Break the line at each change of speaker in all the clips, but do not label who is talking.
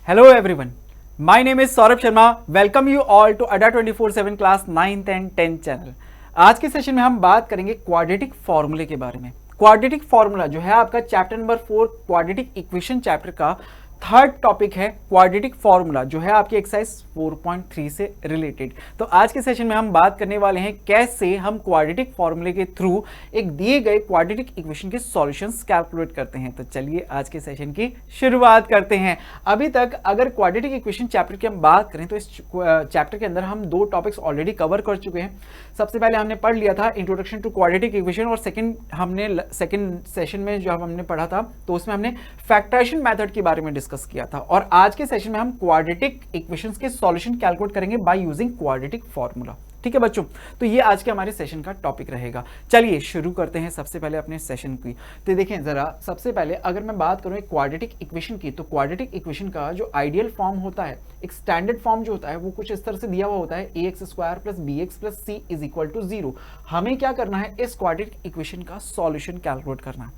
Hello everyone, my name is Saurabh Sharma. Welcome you all to Adda 24/7 class 9th and 10th channel. आज के session में हम बात करेंगे क्वाड्रेटिक फॉर्मूले के बारे में. क्वाड्रेटिक फॉर्मूला जो है आपका chapter number 4 quadratic equation chapter का थर्ड टॉपिक है. क्वाड्रेटिक फॉर्मूला जो है आपकी एक्सरसाइज 4.3 से रिलेटेड. तो आज के सेशन में हम बात करने वाले हैं कैसे हम क्वाड्रेटिक फॉर्मूले के थ्रू एक दिए गए क्वाड्रेटिक इक्वेशन के सॉल्यूशंस कैलकुलेट करते हैं. तो चलिए आज के सेशन की शुरुआत करते हैं. अभी तक अगर क्वाड्रेटिक इक्वेशन चैप्टर की हम बात करें तो इस चैप्टर के अंदर हम दो टॉपिक्स ऑलरेडी कवर कर चुके हैं. सबसे पहले हमने पढ़ लिया था इंट्रोडक्शन टू क्वाड्रेटिक इक्वेशन और सेकंड सेशन में जो हमने पढ़ा था तो उसमें हमने फैक्टराइजेशन मेथड के बारे में डिस्कस किया था. और आज के सेशन में हम क्वाड्रेटिक इक्वेशंस के सॉल्यूशन कैलकुलेट करेंगे बाय यूजिंग क्वाड्रेटिक फॉर्मूला. ठीक है बच्चों, तो ये आज के हमारे सेशन का टॉपिक रहेगा. चलिए शुरू करते हैं सबसे पहले अपने सेशन की. तो देखें जरा, सबसे पहले अगर मैं बात करूं एक क्वाड्रेटिक इक्वेशन की, तो क्वाड्रेटिक इक्वेशन का जो आइडियल फॉर्म होता है, एक स्टैंडर्ड फॉर्म जो होता है वो कुछ इस तरह से दिया हुआ होता है ax² + bx + c = 0. हमें क्या करना है, इस क्वाड्रेटिक इक्वेशन का सॉल्यूशन कैलकुलेट करना है.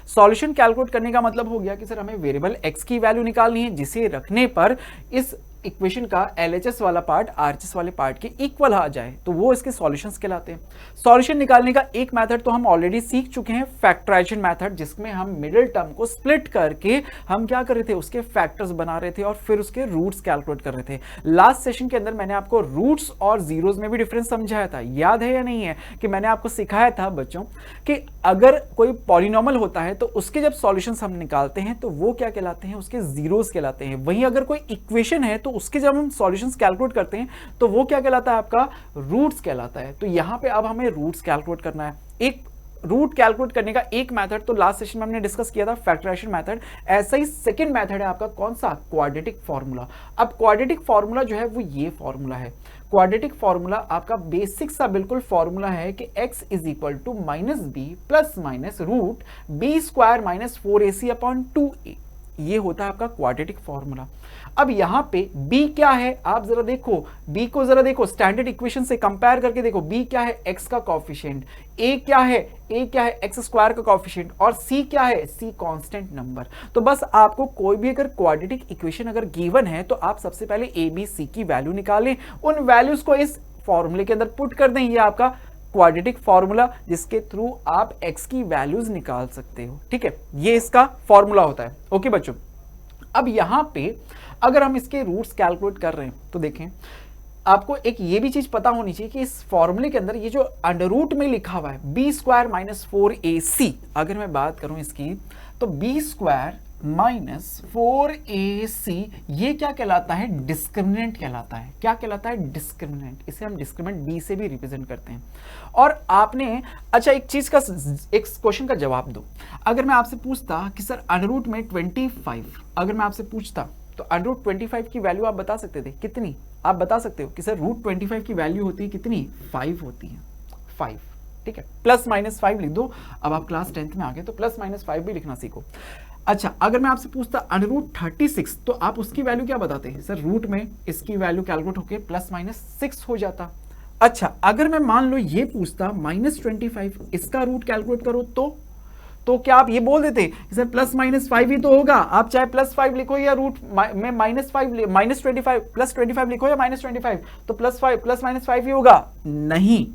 सॉल्यूशन कैलकुलेट करने का मतलब हो गया कि सर हमें वेरिएबल x की वैल्यू निकालनी है जिसे रखने पर इस इक्वेशन का LHS वाला पार्ट RHS वाले पार्ट के इक्वल आ जाए, तो वो इसके सॉल्यूशंस कहलाते हैं. सॉल्यूशन निकालने का एक मेथड तो हम ऑलरेडी सीख चुके हैं, फैक्टराइजेशन मेथड, जिसमें हम मिडिल टर्म को स्प्लिट करके हम क्या कर रहे थे, उसके फैक्टर्स बना रहे थे और फिर उसके रूट्स कैलकुलेट कर रहे थे. लास्ट सेशन के अंदर मैंने आपको रूट्स और जीरोस में भी डिफरेंस समझाया था. याद है या नहीं है कि मैंने आपको सिखाया था बच्चों कि अगर कोई पॉलिनॉमियल होता है तो उसके जब सॉल्यूशंस हम निकालते हैं तो वो क्या कहलाते हैं, उसके जीरोस कहलाते हैं. वहीं अगर कोई इक्वेशन है तो उसके जब हम सॉल्यूशंस कैलकुलेट करते हैं तो वो क्या कहलाता है, आपका रूट्स कहलाता है. तो यहां पे अब हमें रूट्स कैलकुलेट करना है. एक रूट कैलकुलेट करने का एक मेथड तो लास्ट सेशन में हमने डिस्कस किया था, फैक्टराइजेशन मेथड. ऐसा ही सेकंड मेथड है आपका कौन सा, क्वाड्रेटिक फॉर्मूला. अब क्वाड्रेटिक फॉर्मूला जो है वो ये फॉर्मूला है. क्वाड्रेटिक फॉर्मूला आपका बेसिक सा बिल्कुल फॉर्मूला है कि x = -b ± root b² - 4ac/2a. ये होता है आपका क्वाड्रेटिक फॉर्मूला. अब यहां पे b क्या है, आप जरा देखो, b को जरा देखो, स्टैंडर्ड इक्वेशन से कंपेयर करके देखो. b क्या है, x का कोएफिशिएंट. a क्या है, x² का कोएफिशिएंट. और c क्या है, c कांस्टेंट नंबर. तो बस आपको कोई भी अगर क्वाड्रेटिक इक्वेशन अगर गिवन है तो आप सबसे पहले a b c की वैल्यू निकालें, उन वैल्यूज को इस फॉर्मूले के अंदर पुट कर दें. ये आपका क्वाड्रेटिक फॉर्मूला जिसके थ्रू आप x की वैल्यूज निकाल सकते हो. ठीक है, ये इसका फॉर्मूला होता है. ओके बच्चों, अब यहां पे अगर हम इसके रूट्स कैलकुलेट कर रहे हैं तो देखें, आपको एक ये भी चीज पता होनी चाहिए कि इस फॉर्मूले के अंदर ये जो अंडर रूट में लिखा हुआ है b² - 4ac, अगर मैं बात करूं इसकी तो b² - 4ac ये क्या कहलाता है, डिस्क्रिमिनेंट कहलाता है. क्या कहलाता है, डिस्क्रिमिनेंट. इसे हम डिस्क्रिमिनेंट b से भी रिप्रेजेंट करते हैं. और आपने अच्छा एक चीज का, एक क्वेश्चन का जवाब दो. अगर मैं आपसे पूछता कि सर अंडर रूट में 25, अगर मैं आपसे पूछता तो अंडर रूट 25 की वैल्यू आप बता सकते थे कितनी, आप बता सकते हो कि सर रूट 25 की वैल्यू होती है कितनी, 5 होती है. 5. ठीक है, +-5 लिख दो. अब आप क्लास 10th में आ गए तो +-5 भी लिखना सीखो. अच्छा, अगर मैं आपसे पूछता अंडर रूट 36 तो आप उसकी वैल्यू क्या बताते हैं, सर रूट में इसकी वैल्यू कैलकुलेट होके +-6 हो जाता. अच्छा, अगर मैं मान लो ये पूछता -25 इसका रूट कैलकुलेट करो तो क्या आप ये बोल देते कि सर +-5 ही तो होगा, आप चाहे +5 लिखो या रूट में -25 +25 लिखो या -25, तो +-5 ही होगा. नहीं,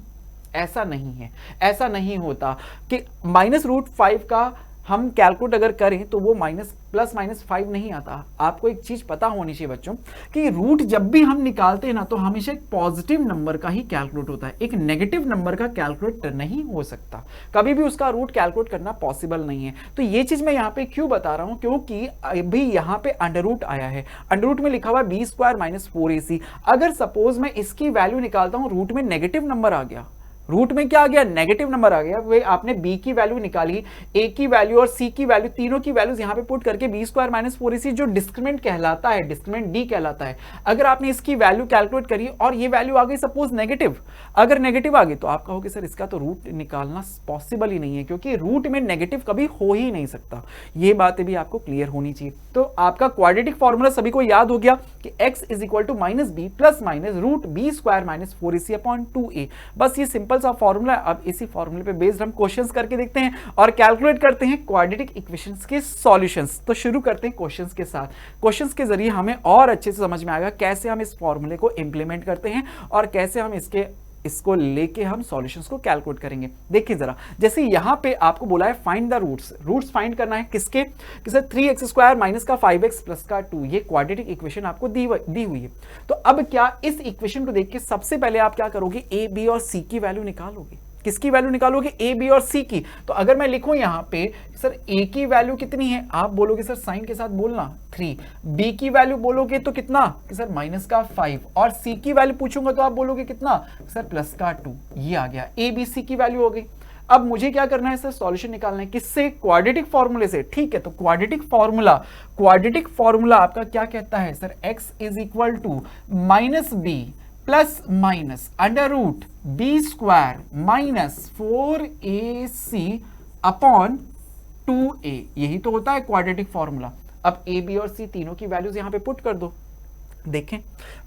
ऐसा नहीं है, ऐसा नहीं होता कि -√5 का हम कैलकुलेट अगर करें तो वो +-5 नहीं आता. आपको एक चीज पता होनी चाहिए बच्चों कि रूट जब भी हम निकालते हैं ना तो हमेशा एक पॉजिटिव नंबर का ही कैलकुलेट होता है, एक नेगेटिव नंबर का कैलकुलेट नहीं हो सकता. कभी भी उसका रूट कैलकुलेट करना पॉसिबल नहीं है. तो ये चीज मैं यहाँ पे क्यों बता रहा हूं, क्योंकि अभी यहाँ पे अंडर रूट आया है, अंडर रूट में लिखा हुआ b² - 4ac. अगर सपोज मैं इसकी वैल्यू निकालता हूं, रूट में नेगेटिव नंबर आ गया, रूट में क्या आ गया, नेगेटिव नंबर आ गया. वे आपने b की वैल्यू निकाली, a की वैल्यू और c की वैल्यू, तीनों की वैल्यूज यहां पे पुट करके b² - 4ac जो डिस्क्रिमिनेंट कहलाता है, डिस्क्रिमिनेंट d कहलाता है. अगर आपने इसकी वैल्यू कैलकुलेट करी और ये वैल्यू आ गई सपोज नेगेटिव, अगर नेगेटिव आ गई तो आप कहोगे सर इसका तो रूट निकालना पॉसिबल ही नहीं है, क्योंकि रूट में नेगेटिव कभी हो ही नहीं सकता. ये बातें भी आपको क्लियर होनी चाहिए. तो आपका क्वाड्रेटिक फॉर्मूला सभी को याद हो गया कि x = -b ± root b² - 4ac/2a. बस ये सिंपल सिंपल सा फॉर्मूला। अब इसी फॉर्मूले पे बेस्ड हम क्वेश्चंस करके देखते हैं और कैलकुलेट करते हैं क्वाड्रेटिक इक्वेशंस के सॉल्यूशंस। तो शुरू करते हैं क्वेश्चंस के साथ। क्वेश्चंस के जरिए हमें और अच्छे से समझ में आएगा कैसे हम इस फॉर्मूले को इंप्लीमेंट करते हैं और कैसे हम इसको लेके हम सॉल्यूशंस को कैलकुलेट करेंगे। देखिए जरा, जैसे यहां पे आपको बोला है फाइंड द रूट्स फाइंड करना है किसके, कि सर 3x² माइनस का 5x प्लस का 2, ये क्वाड्रेटिक इक्वेशन आपको दी हुई है। तो अब क्या इस इक्वेशन को देख के सबसे पहले आप क्या करोगे, a b और c की वैल्यू निकालोगे। किसकी वैल्यू निकालोगे, ए बी और सी की। तो अगर मैं लिखूं यहां पे सर ए की वैल्यू कितनी है, आप बोलोगे सर साइन के साथ बोलना 3, बी की वैल्यू बोलोगे तो कितना कि सर माइनस का 5, और सी की वैल्यू पूछूंगा तो आप बोलोगे कितना सर प्लस का 2। ये आ गया ए बी सी की वैल्यू हो गई। अब मुझे क्या करना है सर, सॉल्यूशन निकालना है किससे, क्वाड्रेटिक फॉर्मूले से। ठीक है, तो क्वाड्रेटिक फॉर्मूला आपका क्या कहता है sir, x is equal to minus b plus minus under root b square minus 4ac upon 2a। यही तो होता है क्वाड्रेटिक फॉर्मूला। अब a b और c तीनों की वैल्यूज यहां पे पुट कर दो। देखें,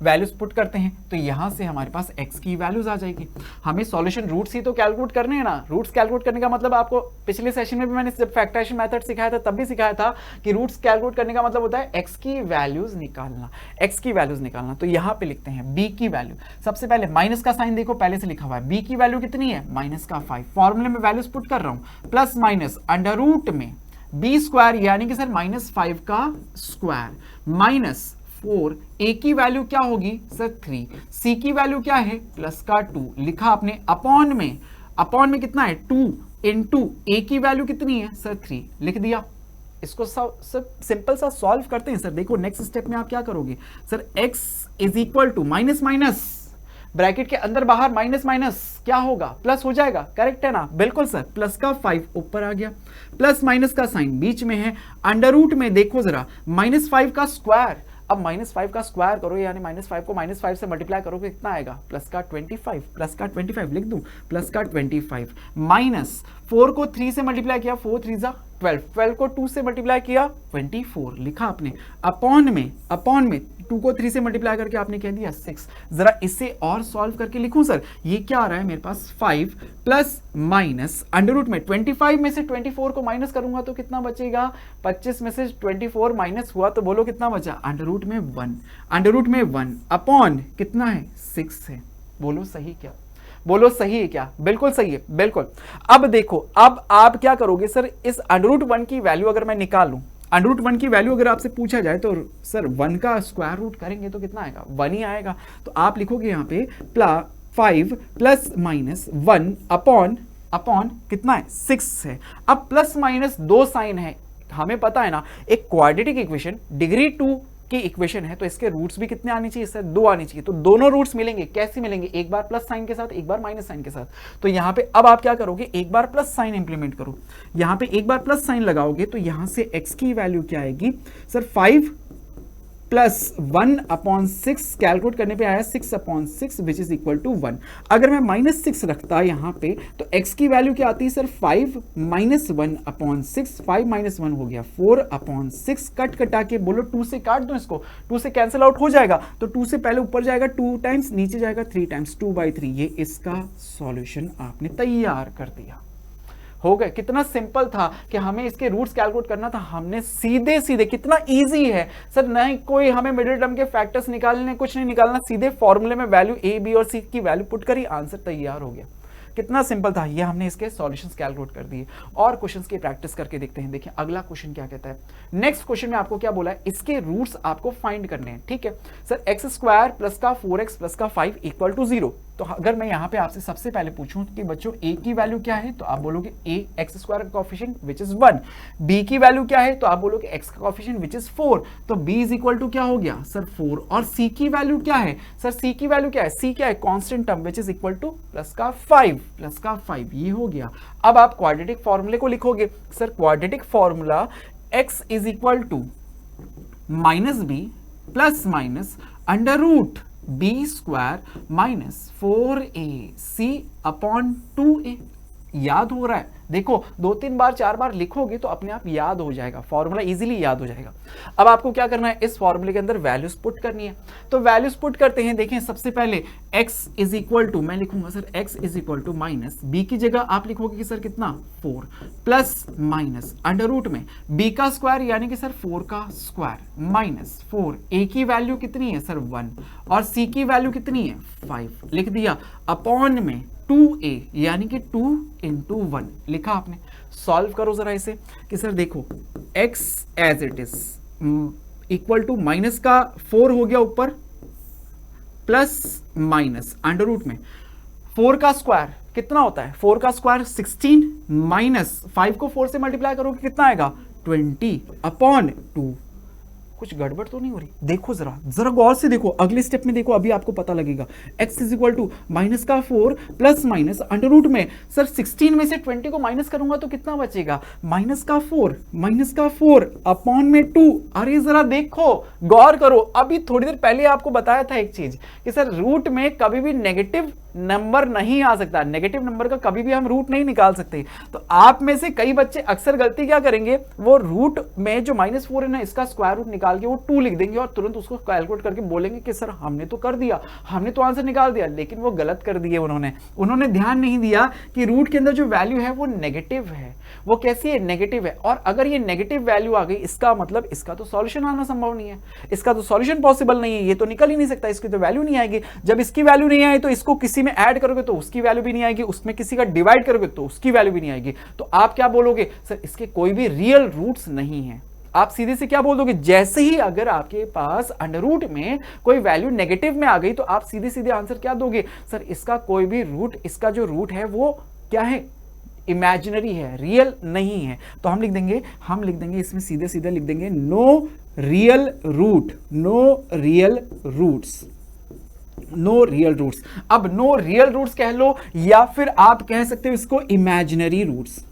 वैल्यूज पुट करते हैं तो यहां से हमारे पास x की वैल्यूज आ जाएगी। हमें सॉल्यूशन रूट्स ही तो कैलकुलेट करने हैं ना। रूट्स कैलकुलेट करने का मतलब आपको पिछले सेशन में भी मैंने जब फैक्टराइजेशन मेथड सिखाया था तब भी सिखाया था कि रूट्स कैलकुलेट करने का मतलब होता है x की वैल्यूज निकालना। तो यहां पे लिखते हैं b की वैल्यू। सबसे पहले माइनस का साइन देखो, पहले से लिखा हुआ है। b की वैल्यू कितनी है, माइनस का 5। फॉर्मूले में वैल्यूज पुट कर रहा हूं, प्लस माइनस अंडर रूट में b स्क्वायर यानी कि सर माइनस 5 का स्क्वायर माइनस 4, a की वैल्यू क्या होगी सर 3, c की वैल्यू क्या है प्लस का 2, लिखा आपने अपॉन में कितना है 2 इंटू a की वैल्यू कितनी है सर 3, लिख दिया। इसको सब सिंपल सा सॉल्व करते हैं सर। देखो नेक्स्ट स्टेप में आप क्या करोगे sir, x is equal to minus minus bracket के अंदर बाहर माइनस माइनस क्या होगा, प्लस हो जाएगा, करेक्ट है ना, बिल्कुल सर। प्लस का 5 ऊपर आ गया, प्लस माइनस का साइन बीच में है, अंडर रूट में देखो जरा माइनस 5 का स्क्वायर। अब माइनस 5 का स्क्वायर करो यानी माइनस 5 को माइनस 5 से मल्टीप्लाई करोगे कितना आएगा, प्लस का 25 लिख दूं, प्लस का 25 माइनस 4 को 3 से मल्टीप्लाई किया, 4 3 जा 12 को 2 से मल्टीप्लाई किया 24, लिखा आपने। अपॉन में 2 को 3 से मल्टीप्लाई करके आपने कह दिया 6। जरा इसे और सॉल्व करके लिखूं सर, ये क्या आ रहा है मेरे पास 5 प्लस माइनस अंडर रूट में 25 में से 24 को माइनस करूंगा तो कितना बचेगा, 25 में से 24 माइनस हुआ तो बोलो कितना बचा, अंडर रूट में 1 अपॉन कितना है 6 है। बोलो सही है क्या, बिल्कुल सही है, बिल्कुल। अब देखो, अब आप क्या करोगे सर, इस अंडर रूट 1 की वैल्यू अगर मैं निकालूं, अंडर रूट 1 की वैल्यू अगर आपसे पूछा जाए तो सर 1 का स्क्वायर रूट करेंगे तो कितना आएगा, 1 ही आएगा। तो आप लिखोगे यहाँ पे 5 प्लस माइनस 1 अपॉन कितना है 6 है। अब प्लस माइनस 2 साइन है, हमें पता है ना एक क्वाड्रेटिक इक्वेशन डिग्री 2 की इक्वेशन है तो इसके रूट्स भी कितने आने चाहिए सर, 2 आने चाहिए। तो दोनों रूट्स मिलेंगे, कैसे मिलेंगे, एक बार प्लस साइन के साथ, एक बार माइनस साइन के साथ। तो यहां पे अब आप क्या करोगे, एक बार प्लस साइन इंप्लीमेंट करो, यहां पे एक बार प्लस साइन लगाओगे तो यहां से x की वैल्यू क्या आएगी सर 5 प्लस 1 अपॉन 6, कैलकुलेट करने पे आया 6 upon 6 which is equal to 1। अगर मैं माइनस 6 रखता यहां पे तो x की वैल्यू क्या आती है सर 5 माइनस 1 अपॉन 6, 5 माइनस 1 हो गया 4 अपॉन 6, कटा के बोलो 2 से काट दो इसको, 2 से कैंसिल आउट हो जाएगा तो 2 से पहले ऊपर जाएगा 2 टाइम्स, नीचे जाएगा 3 टाइम्स, 2/3। ये इसका सॉल्यूशन आपने तैयार कर दिया। हो गए, कितना सिंपल था कि हमें इसके रूट्स कैलकुलेट करना था, हमने सीधे कितना इजी है सर, नहीं कोई हमें मिडिल टर्म के फैक्टर्स निकालने, कुछ नहीं निकालना, सीधे फॉर्मूले में वैल्यू ए बी और सी की वैल्यू पुट करी, आंसर तैयार हो गया। कितना सिंपल था ये, हमने इसके सॉल्यूशंस कैलकुलेट कर दिए और क्वेश्चंस की प्रैक्टिस करके देखते हैं। देखिए अगला क्वेश्चन क्या कहता है, नेक्स्ट क्वेश्चन में आपको क्या बोला है, इसके रूट्स आपको फाइंड करने हैं। ठीक है सर, एक्स स्क्वायर प्लस का 4x प्लस का 5 इक्वल टू 0। तो अगर मैं यहाँ पे आपसे सबसे पहले पूछूं कि बच्चों a की वैल्यू क्या है तो आप बोलोगे a एक्स स्क्वायर का कोएफिशिएंट विच इज 1, b की वैल्यू क्या है तो आप बोलोगे x का कोएफिशिएंट विच इज 4, तो b इज इक्वल टू क्या हो गया सर 4। और c की वैल्यू क्या है सर, c की वैल्यू क्या है, c क्या है constant term which is equal two plus का 5, ये हो गया। अब आप क्वाड्रेटिक फॉर्मूले को लिखोगे sir, quadratic formula x is equal to minus b plus minus under root b square minus 4ac upon 2a। याद हो रहा है, देखो 2-3 बार 4 बार लिखोगे तो अपने आप याद हो जाएगा, फॉर्मूला इजीली याद हो जाएगा। अब आपको क्या करना है, इस फॉर्मूले के अंदर वैल्यूज पुट करनी है। तो वैल्यूज पुट करते हैं। देखें सबसे पहले x इज इक्वल टू, मैं लिखूंगा sir x is equal to minus b की जगह आप लिखोगे कि सर कितना 4 प्लस माइनस अंडर रूट में b का स्क्वायर यानी कि सर 4 का स्क्वायर माइनस 4, a की वैल्यू कितनी है सर 1 और c की वैल्यू कितनी है 5 लिख दिया, अपॉन में 2a यानी कि 2 इंटू 1 लिखा आपने। सॉल्व करो जरा इसे कि सर देखो x as it is equal to minus का 4 हो गया ऊपर प्लस माइनस अंडर रूट में 4 का स्क्वायर कितना होता है, 4 का स्क्वायर 16 माइनस 5 को 4 से मल्टीप्लाई करोगे कितना आएगा 20 अपॉन 2। कुछ गड़बड़ तो नहीं हो रही, देखो जरा गौर से देखो, अगले स्टेप में देखो, अभी आपको पता लगेगा। x is equal to minus का 4 प्लस माइनस अंडर रूट में सर 16 में से 20 को माइनस करूंगा तो कितना बचेगा, माइनस का 4 अपॉन में 2। अरे जरा देखो गौर करो, अभी थोड़ी देर पहले आपको बताया था एक चीज कि सर रूट में कभी भी नेगेटिव नंबर नहीं आ सकता, नेगेटिव नंबर का कभी भी हम रूट नहीं निकाल सकते। तो आप में से कई बच्चे अक्सर गलती क्या करेंगे, वो रूट में जो -4 है ना इसका स्क्वायर रूट निकाल के वो 2 लिख देंगे और तुरंत उसको कैलकुलेट करके बोलेंगे कि सर हमने तो कर दिया, हमने तो आंसर निकाल दिया, लेकिन वो गलत कर दिए उन्होंने ध्यान नहीं दिया कि रूट के अंदर जो वैल्यू है वो नेगेटिव है। वो कैसी है, नेगेटिव है। और अगर ये नेगेटिव वैल्यू आ गई इसका मतलब इसका तो सॉल्यूशन आना संभव नहीं है, इसका तो सॉल्यूशन पॉसिबल नहीं है, ये तो निकल ही नहीं सकता, इसकी तो वैल्यू नहीं आएगी। जब इसकी वैल्यू नहीं आई तो इसको किसी में ऐड करोगे तो उसकी वैल्यू भी नहीं आएगी, उसमें किसी का डिवाइड करोगे तो उसकी वैल्यू भी नहीं आएगी। तो आप क्या बोलोगे, सर इसके कोई भी रियल रूट्स नहीं है। आप सीधे से क्या बोल दोगे, जैसे ही अगर आपके पास अंडर रूट में कोई वैल्यू नेगेटिव में आ गई तो आप सीधे सीधे आंसर क्या दोगे, सर इसका कोई भी रूट, इसका जो रूट है वो क्या है, इमेजिनरी है, रियल नहीं है। तो हम लिख देंगे इसमें सीधे सीधे लिख देंगे no real root, no real roots, no real roots. अब नो रियल रूट्स कह लो या फिर आप कह सकते हो इसको इमेजिनरी रूट्स,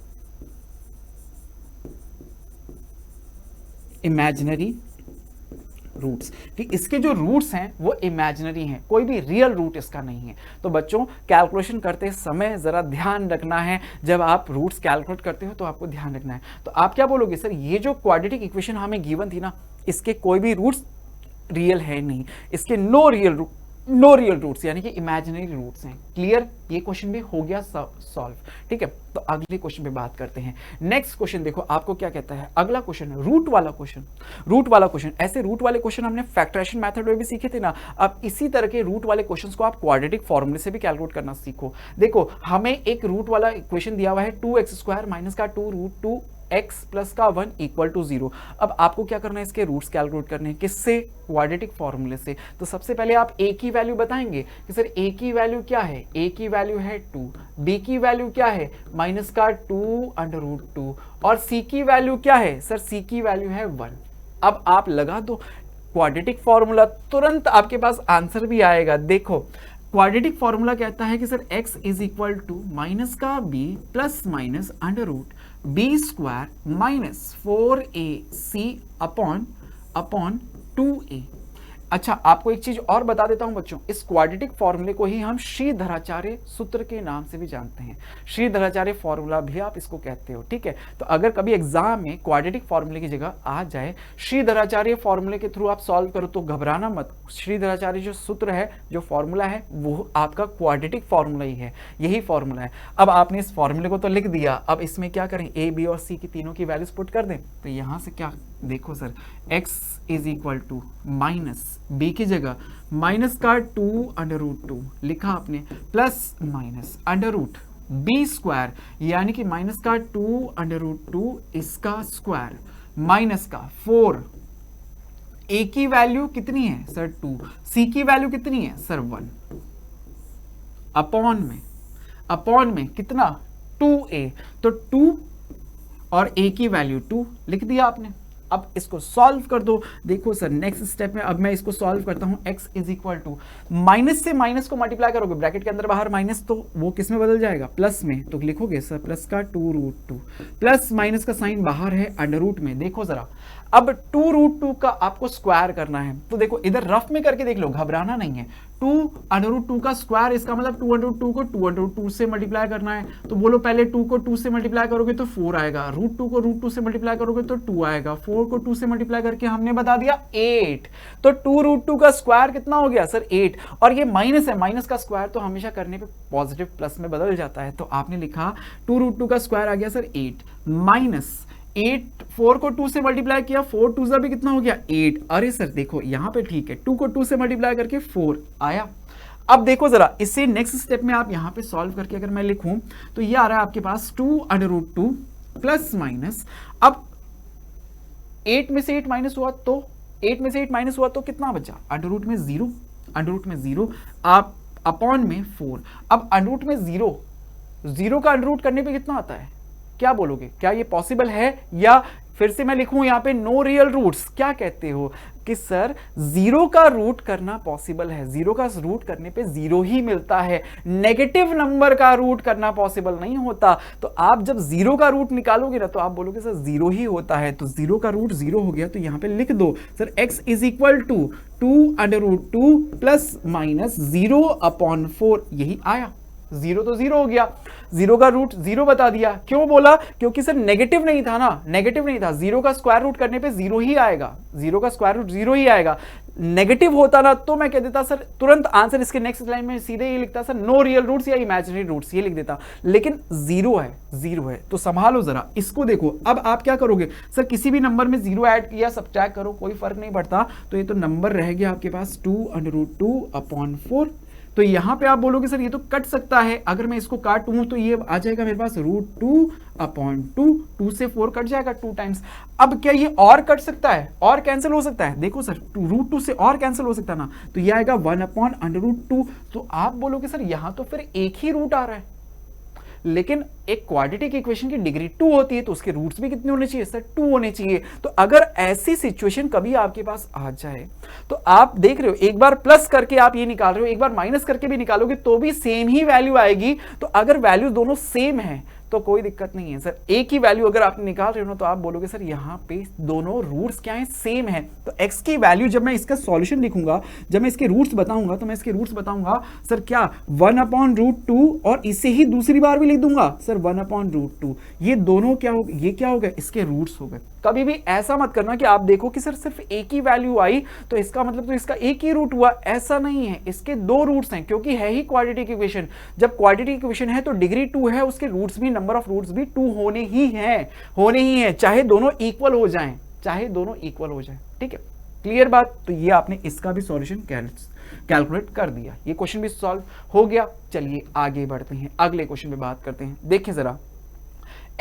इमेजिनरी रूट्स, कि इसके जो रूट्स हैं वो इमेजिनरी हैं, कोई भी रियल रूट इसका नहीं है। तो बच्चों कैलकुलेशन करते समय जरा ध्यान रखना है, जब आप रूट्स कैलकुलेट करते हो तो आपको ध्यान रखना है। तो आप क्या बोलोगे, सर ये जो क्वाड्रेटिक इक्वेशन हमें गिवन थी ना, इसके कोई भी रूट्स रियल है नहीं, इसके नो रियल रूट्स यानी कि इमेजिनरी रूट्स हैं। क्लियर, ये क्वेश्चन भी हो गया सॉल्व। ठीक है, तो अगले क्वेश्चन पे बात करते हैं। नेक्स्ट क्वेश्चन देखो आपको क्या कहता है, अगला क्वेश्चन रूट वाला क्वेश्चन। ऐसे रूट वाले क्वेश्चन हमने फैक्टराइजेशन मेथड में भी सीखे थे ना, अब इसी तरह के रूट वाले क्वेश्चंस को आप क्वाड्रेटिक फॉर्मूले से भी कैलकुलेट करना सीखो। देखो हमें एक रूट वाला इक्वेशन दिया हुआ है 2x² माइनस का 2 रूट 2 x प्लस का 1 इक्वल टू 0। अब आपको क्या करना है, इसके रूट्स कैलकुलेट करने हैं, किससे, क्वाड्रेटिक फॉर्मूले से। तो सबसे पहले आप a की वैल्यू बताएंगे कि सर a की वैल्यू क्या है, a की वैल्यू है 2, b की वैल्यू क्या है माइनस का 2 अंडर रूट 2 और c की वैल्यू क्या है, सर c की वैल्यू है 1। अब आप लगा दो क्वाड्रेटिक फॉर्मूला, तुरंत आपके पास आंसर भी आएगा। देखो क्वाड्रेटिक फॉर्मूला कहता है कि sir x is equal to minus का b plus minus under root b square minus 4ac upon 2a। अच्छा आपको एक चीज और बता देता हूं बच्चों, इस क्वाड्रेटिक फॉर्मूले को ही हम श्रीधराचार्य सूत्र के नाम से भी जानते हैं, श्रीधराचार्य फॉर्मूला भी आप इसको कहते हो। ठीक है, तो अगर कभी एग्जाम में क्वाड्रेटिक फॉर्मूले की जगह आ जाए श्रीधराचार्य फॉर्मूले के थ्रू आप सॉल्व करो तो घबराना मत, श्रीधराचार्य जो सूत्र है, जो फॉर्मूला है वो आपका क्वाड्रेटिक फॉर्मूला ही है, यही फॉर्मूला है। अब आपने इस फॉर्मूले को तो लिख दिया, अब इसमें क्या करें, a b और c की तीनों की वैल्यूज पुट कर दें। तो यहां से क्या देखो sir, x is equal to minus b की जगह माइनस का 2 अंडर रूट 2 लिखा आपने plus minus under root b square यानी कि माइनस का 2 अंडर रूट 2 इसका स्क्वायर माइनस का 4, a की वैल्यू कितनी है सर 2, c की वैल्यू कितनी है सर 1, अपॉन में कितना 2a, तो 2 और a की वैल्यू 2 लिख दिया आपने। अब इसको सॉल्व कर दो। देखो सर नेक्स्ट स्टेप में अब मैं इसको सॉल्व करता हूं, x is equal to minus से माइनस को मल्टीप्लाई करोगे, ब्रैकेट के अंदर बाहर माइनस, तो वो किस में बदल जाएगा, प्लस में। तो लिखोगे सर प्लस का 2 रूट 2 प्लस माइनस का साइन बाहर है अंडर रूट में। देखो जरा अब 2 रूट 2 का आपको स्क्वायर करना है, तो देखो इधर रफ में करके देख लो, घबराना नहीं है। 2 का स्क्वायर, इसका मतलब 2 को 2 से मल्टीप्लाई करना है। तो बोलो पहले 2 को 2 से मल्टीप्लाई करोगे तो 4 आएगा, √2 को √2 से मल्टीप्लाई करोगे तो 2 आएगा, 4 को 2 से मल्टीप्लाई करके हमने बता दिया 8। तो 2 √2 का स्क्वायर कितना हो गया सर 8, और ये माइनस है, माइनस का स्क्वायर तो हमेशा करने पे पॉजिटिव प्लस में बदल जाता है। तो आपने लिखा 2 √2 का स्क्वायर आ गया सर 8 माइनस 8, 4 को 2 से मल्टीप्लाई किया, 4 2 भी कितना हो गया 8। अरे सर देखो यहाँ पे ठीक है, 2 को 2 से मल्टीप्लाई करके 4 आया। अब देखो जरा इसे नेक्स्ट स्टेप में आप यहाँ पे सॉल्व करके अगर मैं लिखूं तो ये आ रहा है आपके पास 2 √2 प्लस माइनस, अब 8 में से 8 माइनस हुआ तो 8 में से 8 माइनस हुआ तो कितना बचा, √रूट में 0, √रूट में 0 आप अपॉन में 4। अब √रूट में 0 का √रूट करने पे कितना आता है, क्या बोलोगे, क्या ये पॉसिबल है? या फिर से मैं लिखूं यहाँ पे नो रियल रूट्स, क्या कहते हो कि सर 0 का रूट करना पॉसिबल है, 0 का रूट करने पे 0 ही मिलता है, नेगेटिव नंबर का रूट करना पॉसिबल नहीं होता। तो आप जब 0 का रूट निकालोगे ना तो आप बोलोगे सर 0 ही होता है, तो 0 का रूट 0 हो गया, तो यहाँ पे लिख दो sir x is equal to 2 plus minus 0/4, यही आया। 0 तो 0 हो गया, 0 का रूट 0 बता दिया। क्यों बोला, क्योंकि सर नेगेटिव नहीं था ना, नेगेटिव नहीं था, 0 का स्क्वायर रूट करने पे 0 ही आएगा, 0 का स्क्वायर रूट 0 ही आएगा। नेगेटिव होता ना तो मैं कह देता सर तुरंत आंसर इसके नेक्स्ट लाइन में सीधे ये लिखता सर नो रियल रूट्स या इमेजिनरी रूट्स, ये लिख देता, लेकिन 0 है तो संभालो जरा इसको। देखो अब आप क्या करोगे सर, किसी भी नंबर में 0 ऐड किया सब्ट्रैक्ट करो कोई फर्क नहीं पड़ता, तो ये तो नंबर रह गया आपके पास 2 √2/4। तो यहां पे आप बोलोगे सर ये तो कट सकता है, अगर मैं इसको काटूं तो ये आ जाएगा मेरे पास √2/2, 2 से 4 कट जाएगा 2 टाइम्स। अब क्या ये और कट सकता है, और कैंसिल हो सकता है? देखो सर √2 से और कैंसिल हो सकता है ना, तो ये आएगा 1/√2। तो आप बोलोगे सर यहां तो फिर एक ही रूट आ रहा है, लेकिन एक क्वाड्रेटिक इक्वेशन की डिग्री 2 होती है तो उसके रूट्स भी कितने होने चाहिए सर, 2 होने चाहिए। तो अगर ऐसी सिचुएशन कभी आपके पास आ जाए तो आप देख रहे हो एक बार प्लस करके आप ये निकाल रहे हो, एक बार माइनस करके भी निकालोगे तो भी सेम ही वैल्यू आएगी। तो अगर वैल्यू दोनों सेम है तो कोई दिक्कत नहीं है सर, एक ही वैल्यू अगर आप निकाल रहे हो तो आप बोलोगे सर यहाँ पे दोनों रूट्स क्या है, सेम है। तो x की वैल्यू जब मैं इसका सॉल्यूशन लिखूंगा, जब मैं इसके रूट्स बताऊंगा तो मैं इसके रूट्स बताऊंगा सर क्या 1/√2, और इसे ही दूसरी बार भी लिख दूंगा सर 1/√2। ये दोनों क्या हो, ये क्या हो गए, इसके रूट्स हो गए। कभी भी ऐसा मत करना कि आप देखो कि सर सिर्फ एक ही वैल्यू आई तो इसका मतलब तो इसका एक ही रूट हुआ, ऐसा नहीं है, इसके 2 रूट्स हैं, क्योंकि है ही क्वाड्रेटिक इक्वेशन। जब क्वाड्रेटिक इक्वेशन है तो डिग्री 2 है, उसके रूट्स भी, नंबर ऑफ रूट्स भी 2 होने ही हैं, चाहे दोनों इक्वल हो जाएं, ठीक है, क्लियर बात। तो ये आपने इसका भी सॉल्यूशन कैलकुलेट कर दिया, ये क्वेश्चन भी सॉल्व हो गया। चलिए आगे बढ़ते हैं, अगले क्वेश्चन पे बात करते हैं। देखिए जरा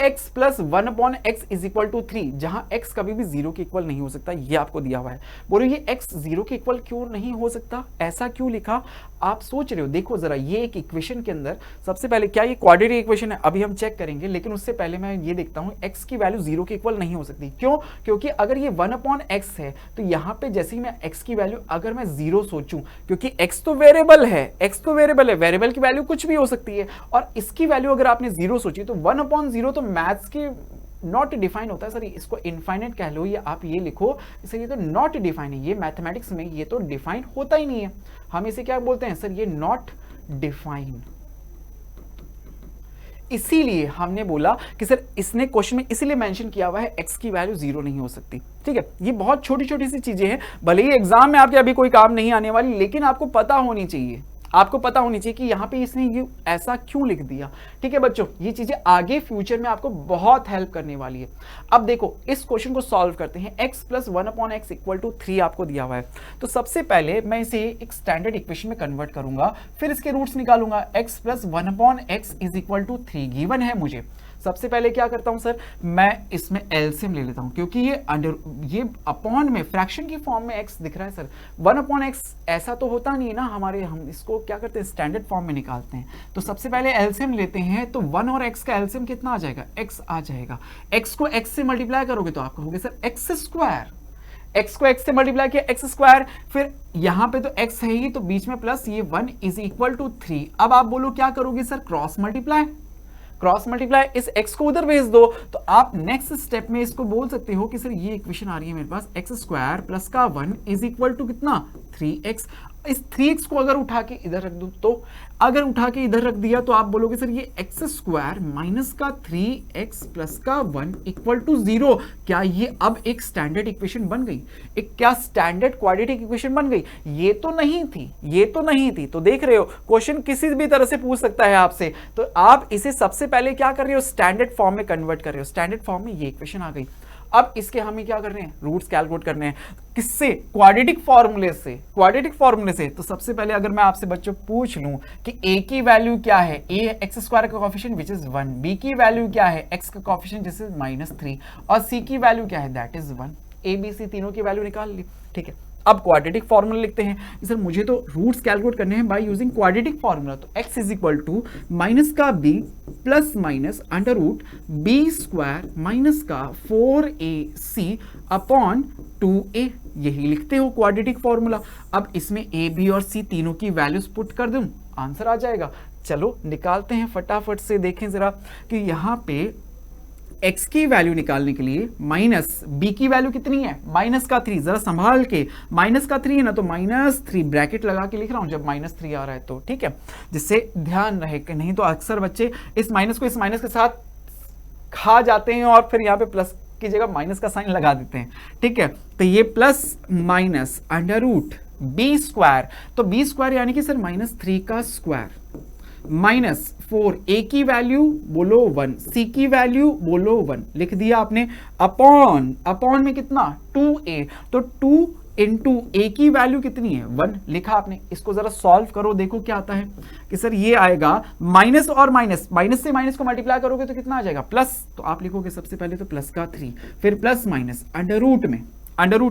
x plus 1/x is equal to 3, जहां x कभी भी 0 के इक्वल नहीं हो सकता, ये आपको दिया हुआ है। बोलो ये x 0 के इक्वल क्यों नहीं हो सकता, ऐसा क्यों लिखा? आप सोच रहे हो, देखो जरा ये एक इक्वेशन के अंदर सबसे पहले क्या ये क्वाड्रेटिक इक्वेशन है, अभी हम चेक करेंगे, लेकिन उससे पहले मैं ये देखता हूं x की वैल्यू 0 के इक्वल नहीं हो सकती। क्यों? क्योंकि अगर ये 1/x है तो यहां पे जैसे ही मैं x की वैल्यू अगर मैं 0 सोचूं, क्योंकि x तो वेरिएबल है, वेरिएबल की वैल्यू कुछ भी हो सकती है, और इसकी वैल्यू अगर आपने 0 सोची तो 1/0 तो मैथ्स के नॉट डिफाइन होता है सर, इसको इनफाइनाइट कह लो या आप ये लिखो, इसे ये तो नॉट डिफाइन है, ये मैथमेटिक्स में ये तो डिफाइन होता ही नहीं है। हम इसे क्या बोलते हैं सर, ये नॉट डिफाइन। इसीलिए हमने बोला कि सर इसने क्वेश्चन में इसीलिए मेंशन किया हुआ है x की वैल्यू 0 नहीं हो सकती, ठीक है। ये बहुत छोटी छोटी सी चीजें हैं, भले ही एग्जाम में आपके अभी कोई काम नहीं आने वाली, लेकिन आपको पता होनी चाहिए, कि यहाँ पे इसने ये ऐसा क्यों लिख दिया, ठीक है बच्चों। ये चीजें आगे फ्यूचर में आपको बहुत हेल्प करने वाली है। अब देखो इस क्वेश्चन को सॉल्व करते हैं। x plus 1/x equal to 3 आपको दिया हुआ है, तो सबसे पहले मैं इसे एक स्टैंडर्ड इक्वेशन में कन्वर्ट करूंगा, फिर इसके रूट्स निकालूंगा। x plus 1/x is equal to 3 given है मुझे। सबसे पहले क्या करता हूं सर, मैं इसमें एलसीएम ले लेता हूं, क्योंकि ये अपॉन में फ्रैक्शन की फॉर्म में x दिख रहा है सर, 1/x ऐसा तो होता नहीं है ना हमारे, हम इसको क्या करते हैं स्टैंडर्ड फॉर्म में निकालते हैं। तो सबसे पहले एलसीएम लेते हैं, तो 1 और x का एलसीएम कितना आ जाएगा, x आ जाएगा। x को x से मल्टीप्लाई करोगे तो आप कहोगे सर x स्क्वायर, x को x से मल्टीप्लाई किया x स्क्वायर, फिर यहां पे तो x है ही तो बीच में प्लस ये 1 इज इक्वल टू 3। अब आप बोलो क्या करोगे सर, क्रॉस मल्टीप्लाई, इस x को उधर भेज दो, तो आप नेक्स्ट स्टेप में इसको बोल सकते हो कि सर ये इक्वेशन आ रही है मेरे पास x स्क्वायर प्लस का 1 इज इक्वल टू कितना 3x। इस 3x को अगर उठा के इधर रख दूं तो अगर उठा के इधर रख दिया तो आप बोलोगे सर ये एक्स स्क्वायर माइनस का 3x प्लस का 1 इक्वल टू 0। क्या ये अब एक स्टैंडर्ड इक्वेशन बन गई? एक क्या स्टैंडर्ड क्वाड्रेटिक इक्वेशन बन गई? ये तो नहीं थी, ये तो नहीं थी। तो देख रहे हो क्वेश्चन किसी भी तरह से पूछ सकता है आपसे, तो आप इसे सबसे पहले क्या कर रहे हो, स्टैंडर्ड फॉर्म में कन्वर्ट कर रहे हो। स्टैंडर्ड फॉर्म में ये इक्वेशन आ गई। अब इसके हमें क्या करने हैं, रूट्स कैलकुलेट करने हैं। किससे? क्वाड्रेटिक फॉर्मूले से। क्वाड्रेटिक फॉर्मूले से तो सबसे पहले अगर मैं आपसे बच्चों पूछ लूं कि a की वैल्यू क्या है, a एक्स स्क्वायर का कोएफिशिएंट विच इज 1, b की वैल्यू क्या है, x का कोएफिशिएंट जिस इज -3 और c की वैल्यू क्या है, that is 1। a b c तीनों की वैल्यू निकाल ली, ठीक है। अब क्वाड्रेटिक फॉर्मूला लिखते हैं। सर मुझे तो रूट्स कैलकुलेट करने हैं बाय यूजिंग क्वाड्रेटिक फॉर्मूला। तो x is equal to minus का b plus minus under root b square minus का 4ac अपॉन 2a, यही लिखते हो क्वाड्रेटिक फॉर्मूला। अब इसमें a b और c तीनों की वैल्यूज पुट कर दूं, आंसर आ जाएगा। चलो निकालते हैं फटाफट से। देखें जरा कि यहाँ पे x की वैल्यू निकालने के लिए माइनस b की वैल्यू कितनी है, माइनस का 3। जरा संभाल के, माइनस का 3 है ना, तो -3 ब्रैकेट लगा के लिख रहा हूं जब -3 आ रहा है तो, ठीक है, जिससे ध्यान रहे कि नहीं तो अक्सर बच्चे इस माइनस को इस माइनस के साथ खा जाते हैं और फिर यहाँ पे प्लस की जगह माइनस का साइन लगा देते हैं, ठीक है। तो ये plus minus under root b square, तो b स्क्वायर यानी कि सर -3 का स्क्वायर माइनस 4, a की वैल्यू बोलो 1, c की वैल्यू बोलो 1, लिख दिया आपने, अपॉन में कितना 2a, तो 2 इंटू a की वैल्यू कितनी है 1, लिखा आपने। इसको जरा सॉल्व करो, देखो क्या आता है कि सर ये आएगा माइनस और माइनस, माइनस से माइनस को मल्टीप्लाई करोगे तो कितना आ जाएगा प्लस, तो आप लिखोगे सबसे पहले तो प्लस का 3, फिर प्लस माइनस अंडर रूट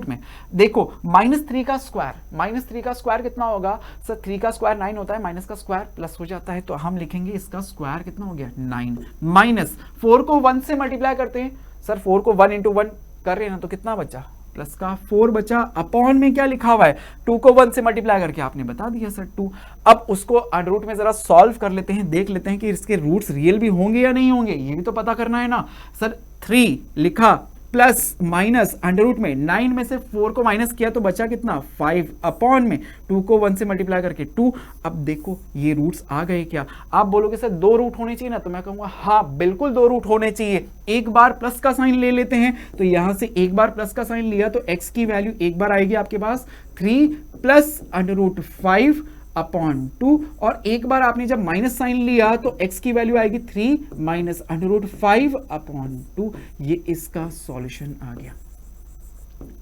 में देखो -3 का स्क्वायर कितना होगा सर, 3 का स्क्वायर 9 होता है, माइनस का स्क्वायर प्लस हो जाता है, तो हम लिखेंगे इसका स्क्वायर कितना हो गया 9, माइनस 4 को 1 से मल्टीप्लाई करते हैं सर, 4 को 1 इंटू 1 कर रहे हैं ना, तो कितना बचा, प्लस का 4 बचा, अपॉन में क्या लिखा हुआ है 2 को 1 से मल्टीप्लाई करके आपने बता दिया सर 2। अब उसको अंडर रूट में जरा सॉल्व कर लेते हैं, देख लेते हैं कि इसके रूट्स रियल भी होंगे या नहीं होंगे, ये भी तो पता करना है ना। सर 3 लिखा प्लस माइनस अंडर रूट में 9 में से 4 को माइनस किया तो बचा कितना 5, अपॉन में 2 को 1 से मल्टीप्लाई करके 2। अब देखो ये रूट्स आ गए क्या, आप बोलोगे सर 2 रूट होने चाहिए ना, तो मैं कहूंगा हाँ बिल्कुल 2 रूट होने चाहिए। एक बार प्लस का साइन ले लेते हैं, तो यहां से एक बार प्लस का साइन लिया तो x की वैल्यू एक बार आएगी आपके पास 3 प्लस अंडर रूट 5 अपॉन 2, और एक बार आपने जब माइनस साइन लिया तो x की वैल्यू आएगी 3 माइनस अंडर रूट 5 अपॉन 2। ये इसका सॉल्यूशन आ गया,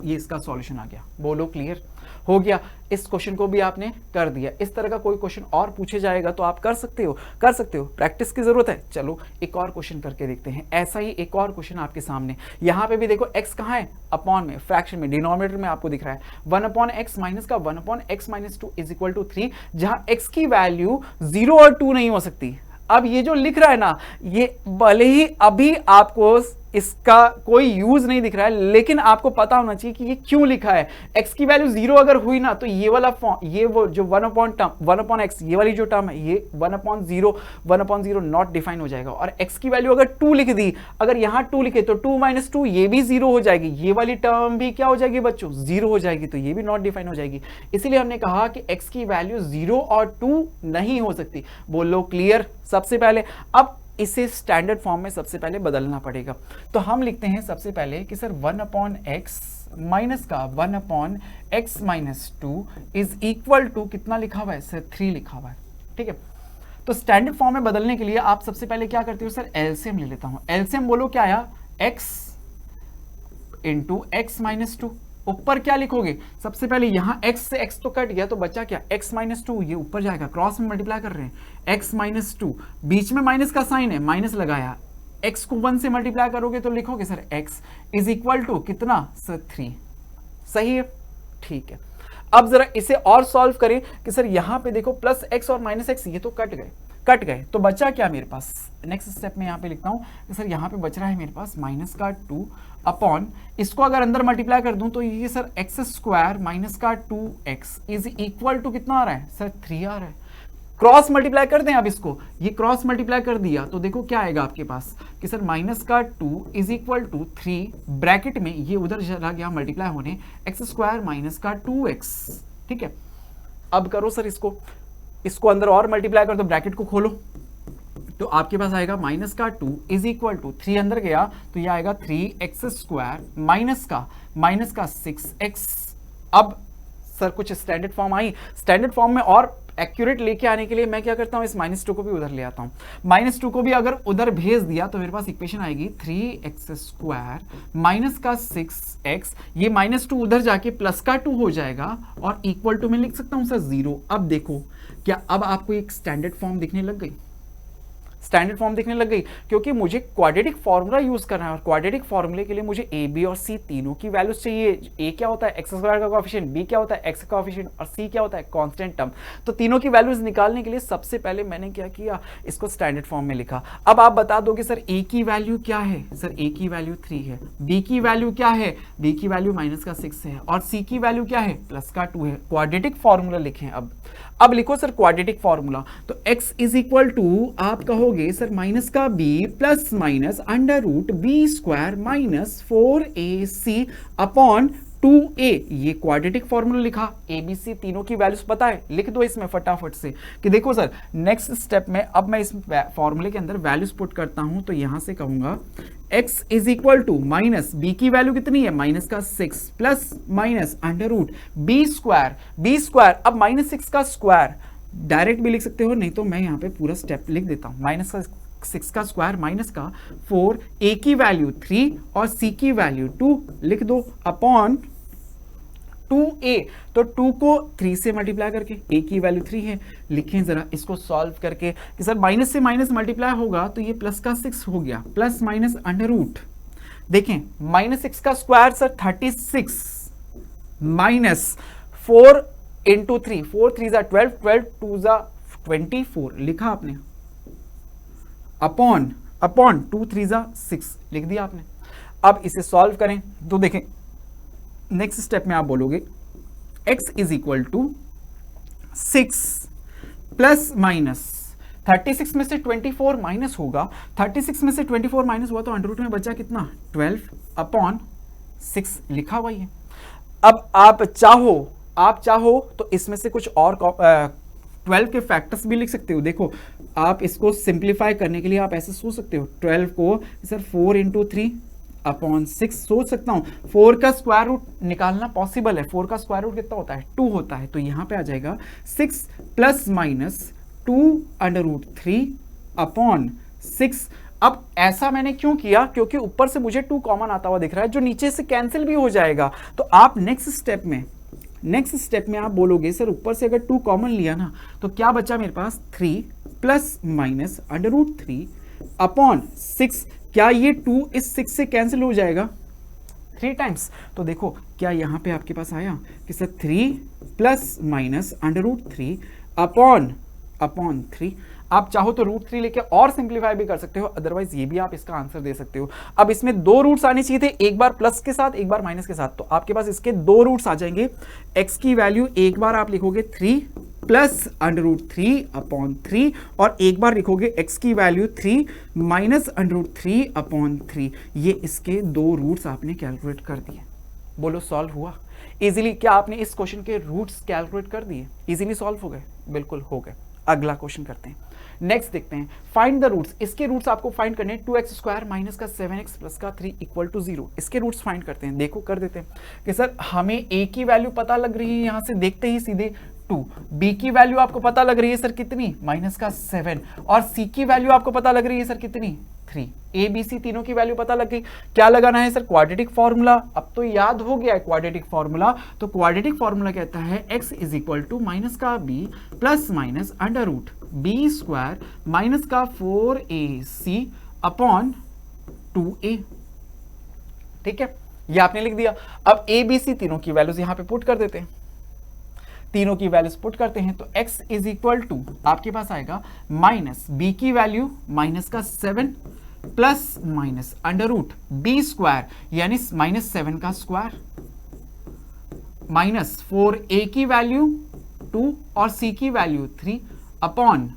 ये इसका सॉल्यूशन आ गया। बोलो क्लियर हो गया। इस क्वेश्चन को भी आपने कर दिया। इस तरह का कोई क्वेश्चन और पूछे जाएगा तो आप कर सकते हो, प्रैक्टिस की जरूरत है। चलो एक और क्वेश्चन करके देखते हैं। ऐसा ही एक और क्वेश्चन आपके सामने, यहां पे भी देखो x कहां है, अपॉन में, फ्रैक्शन में, डिनोमिनेटर में आपको दिख रहा है 1/x माइनस का 1/x minus 2 is equal to 3, जहां x की वैल्यू 0 और 2 नहीं हो सकती। अब ये जो लिख रहा है ना, ये भले ही अभी आपको इसका कोई यूज नहीं दिख रहा है, लेकिन आपको पता होना चाहिए कि ये क्यों लिखा है। x की वैल्यू 0 अगर हुई ना, तो ये वाला फॉर्म, ये वो जो 1/x ये वाली जो टर्म है, ये 1/0 नॉट डिफाइन हो जाएगा। और x की वैल्यू अगर 2 लिख दी, अगर यहां 2 लिखे तो 2 माइनस 2 ये भी 0 हो जाएगी, ये वाली टर्म भी क्या हो जाएगी बच्चों 0 हो जाएगी, तो ये भी नॉट डिफाइन हो जाएगी। इसीलिए हमने कहा कि x की वैल्यू 0 और 2 नहीं हो सकती। बोलो क्लियर। सबसे पहले अब इसे स्टैंडर्ड फॉर्म में सबसे पहले बदलना पड़ेगा, तो हम लिखते हैं सबसे पहले कि सर 1/x माइनस का 1/x minus 2 is equal to कितना लिखा हुआ है सर 3 लिखा हुआ है, ठीक है। तो स्टैंडर्ड फॉर्म में बदलने के लिए आप सबसे पहले क्या करते हो सर, एलसीएम ले लेता हूं। एलसीएम बोलो क्या आया, x इंटू एक्स माइनस 2, ऊपर क्या लिखोगे, सबसे पहले यहां x से x तो कट गया, तो बचा क्या x माइनस 2, ये ऊपर जाएगा, क्रॉस में मल्टीप्लाई कर रहे हैं x माइनस 2, बीच में माइनस का साइन है, माइनस लगाया, x को 1 से मल्टीप्लाई करोगे तो लिखोगे sir x is equal to कितना सर 3, सही है, ठीक है। अब जरा इसे और सॉल्व करें कि सर यहां पे देखो प्लस x और माइनस x ये तो कट गए, तो बचा क्या मेरे पास, नेक्स्ट स्टेप में यहां पे लिखता हूं कि सर यहां पे बच रहा है मेरे पास माइनस का 2 अपॉन, इसको अगर अंदर मल्टीप्लाई कर दूं तो ये सर एक्स स्क्वायर माइनस का 2x इज इक्वल टू कितना आ रहा है सर 3 आ रहा है। क्रॉस मल्टीप्लाई कर दें अब इसको, ये क्रॉस मल्टीप्लाई कर दिया तो देखो क्या आएगा आपके पास कि सर माइनस का 2 इज इक्वल टू 3 ब्रैकेट में, ये उधर चला गया मल्टीप्लाई होने, एक्स स्क्वायर माइनस का 2x, ठीक है, अब करो सर इसको अंदर और मल्टीप्लाई कर दो, ब्रैकेट को खोलो, तो आपके पास आएगा माइनस का 2 इज इक्वल टू 3 अंदर गया तो ये आएगा 3x स्क्वायर माइनस का 6x। अब सर कुछ standard form I, standard form में और एक्यूरेट लेके आने के लिए मैं क्या करता हूं, इस -2 को भी उधर ले आता हूं। -2 को भी अगर उधर भेज दिया तो मेरे पास इक्वेशन आएगी 3x स्क्वायर माइनस का 6x, ये -2 उधर जाके प्लस का 2 हो जाएगा और इक्वल टू में लिख सकता हूं सर 0। अब देखो क्या अब आपको एक स्टैंडर्ड फॉर्म दिखने लग गई, स्टैंडर्ड फॉर्म दिखने लग गई, क्योंकि मुझे क्वाड्रेटिक फॉर्मूला यूज करना है और क्वाड्रेटिक फॉर्मूले के लिए मुझे ए बी और सी तीनों की वैल्यूज चाहिए। ए क्या होता है एक्स स्क्वायर का कोएफिशिएंट, बी क्या होता है एक्स का कोएफिशिएंट और सी क्या होता है कांस्टेंट टर्म। तो तीनों की वैल्यूज निकालने के लिए सबसे पहले मैंने क्या किया, इसको स्टैंडर्ड फॉर्म में लिखा। अब आप बता दोगे सर ए की वैल्यू क्या है, सर ए की वैल्यू 3 है, बी की वैल्यू क्या है, बी की वैल्यू माइनस का 6 है और सी की वैल्यू क्या है प्लस का 2 है। क्वाड्रेटिक फॉर्मूला लिखें। अब लिखो सर क्वाड्रेटिक फॉर्मूला, तो x इज इक्वल टू आप कहोगे सर माइनस का b plus minus under root b square minus 4ac upon 2a। ये क्वाड्रेटिक फॉर्मूला लिखा, ए बी सी तीनों की वैल्यूज पता है, लिख दो इसमें फटाफट से कि देखो सर नेक्स्ट स्टेप में अब मैं इस फॉर्मूले के अंदर वैल्यूज पुट करता हूं, तो यहां से कहूंगा x is equal to minus b की वैल्यू कितनी है माइनस का 6 plus minus under root b square. अब -6 का स्क्वायर डायरेक्ट भी लिख सकते हो, नहीं तो मैं यहाँ पे पूरा स्टेप लिख देता हूँ। माइनस का 6 का स्क्वायर माइनस का 4, a की वैल्यू 3 और c की वैल्यू 2 लिख दो अपॉन 2a। तो 2 को 3 से मल्टीप्लाई करके, a की वैल्यू 3 है, लिखें जरा इसको सॉल्व करके कि सर माइनस से माइनस मल्टीप्लाई होगा तो ये प्लस का 6 हो गया, प्लस माइनस अंडर रूट, देखें -6 का स्क्वायर सर 36 माइनस 4 इंटू 3, 4 3 जा 12, 12 2 जा 24 लिखा आपने, अपॉन 2 3 जा 6 लिख दिया आपने। अब इसे सॉल्व करें तो देखें नेक्स्ट स्टेप में आप बोलोगे x is equal to 6 plus minus 36 में से 24 माइनस होगा, 36 में से 24 माइनस हुआ तो अंडर रूट में बचा कितना 12 अपॉन 6 लिखा हुआ है। अब आप चाहो तो इसमें से कुछ और 12 के फैक्टर्स भी लिख सकते हो। देखो आप इसको सिंप्लीफाई करने के लिए आप ऐसे सोच सकते हो, 12 को सर 4 इंटू 3 अपॉन 6 सोच सकता हूं। 4 का स्क्वायर रूट निकालना पॉसिबल है, 4 का स्क्वायर रूट कितना होता है 2 होता है, तो यहां पे आ जाएगा 6 plus minus 2 under root 3 upon 6। अब ऐसा मैंने क्यों किया, क्योंकि ऊपर से मुझे 2 कॉमन आता हुआ दिख रहा है जो नीचे से कैंसिल भी हो जाएगा। तो आप नेक्स्ट स्टेप में आप बोलोगे सर ऊपर से अगर 2 कॉमन लिया ना तो क्या बचा मेरे पास 3 plus minus under root 3 upon 6। क्या ये 2 इस 6 से कैंसिल हो जाएगा 3 टाइम्स, तो देखो क्या यहां पे आपके पास आया कि sir 3 plus minus under root 3 upon 3। आप चाहो तो रूट 3 लेके और सिंप्लीफाई भी कर सकते हो, अदरवाइज ये भी आप इसका आंसर दे सकते हो। अब इसमें 2 रूट्स आने चाहिए थे, एक बार प्लस के साथ एक बार माइनस के साथ, तो आपके पास इसके 2 रूट्स आ जाएंगे। x की वैल्यू एक बार आप लिखोगे 3 प्लस अंडर रूट 3 अपॉन 3 और एक बार लिखोगे x की value 3 minus under root 3 upon 3। ये इसके 2 रूट्स आपने कैलकुलेट कर दिए। बोलो सॉल्व हुआ इजीली? क्या आपने इस क्वेश्चन के रूट्स कैलकुलेट कर दिए, इजीली सॉल्व हो गए? बिल्कुल हो गए। अगला क्वेश्चन करते हैं, नेक्स्ट देखते हैं। फाइंड द रूट्स, इसके रूट्स आपको फाइंड करने हैं। 2x स्क्वायर माइनस का 7x प्लस का 3 इक्वल टू 0, इसके रूट्स फाइंड करते हैं। देखो कर देते हैं कि सर हमें a की वैल्यू पता लग रही है, यहां से देखते ही सीधे 2, b की वैल्यू आपको पता लग रही है सर कितनी माइनस का 7 और c की वैल्यू आपको पता लग रही है सर कितनी 3। a b c तीनों की वैल्यू पता लग गई। क्या लगाना है सर क्वाड्रेटिक फॉर्मूला, अब तो याद हो गया है क्वाड्रेटिक फॉर्मूला। तो क्वाड्रेटिक फॉर्मूला कहता है x is equal to minus का b plus minus under root b square minus का 4ac अपॉन 2a। ठीक है, ये आपने लिख दिया। अब a b c तीनों की वैल्यूज यहां पे पुट कर देते हैं, तीनों की वैल्यूज पुट करते हैं तो x इज इक्वल टू आपके पास आएगा माइनस b की वैल्यू माइनस का 7 plus minus under root b square यानी माइनस 7 का स्क्वायर माइनस 4a की वैल्यू 2 और c की वैल्यू 3 अपॉन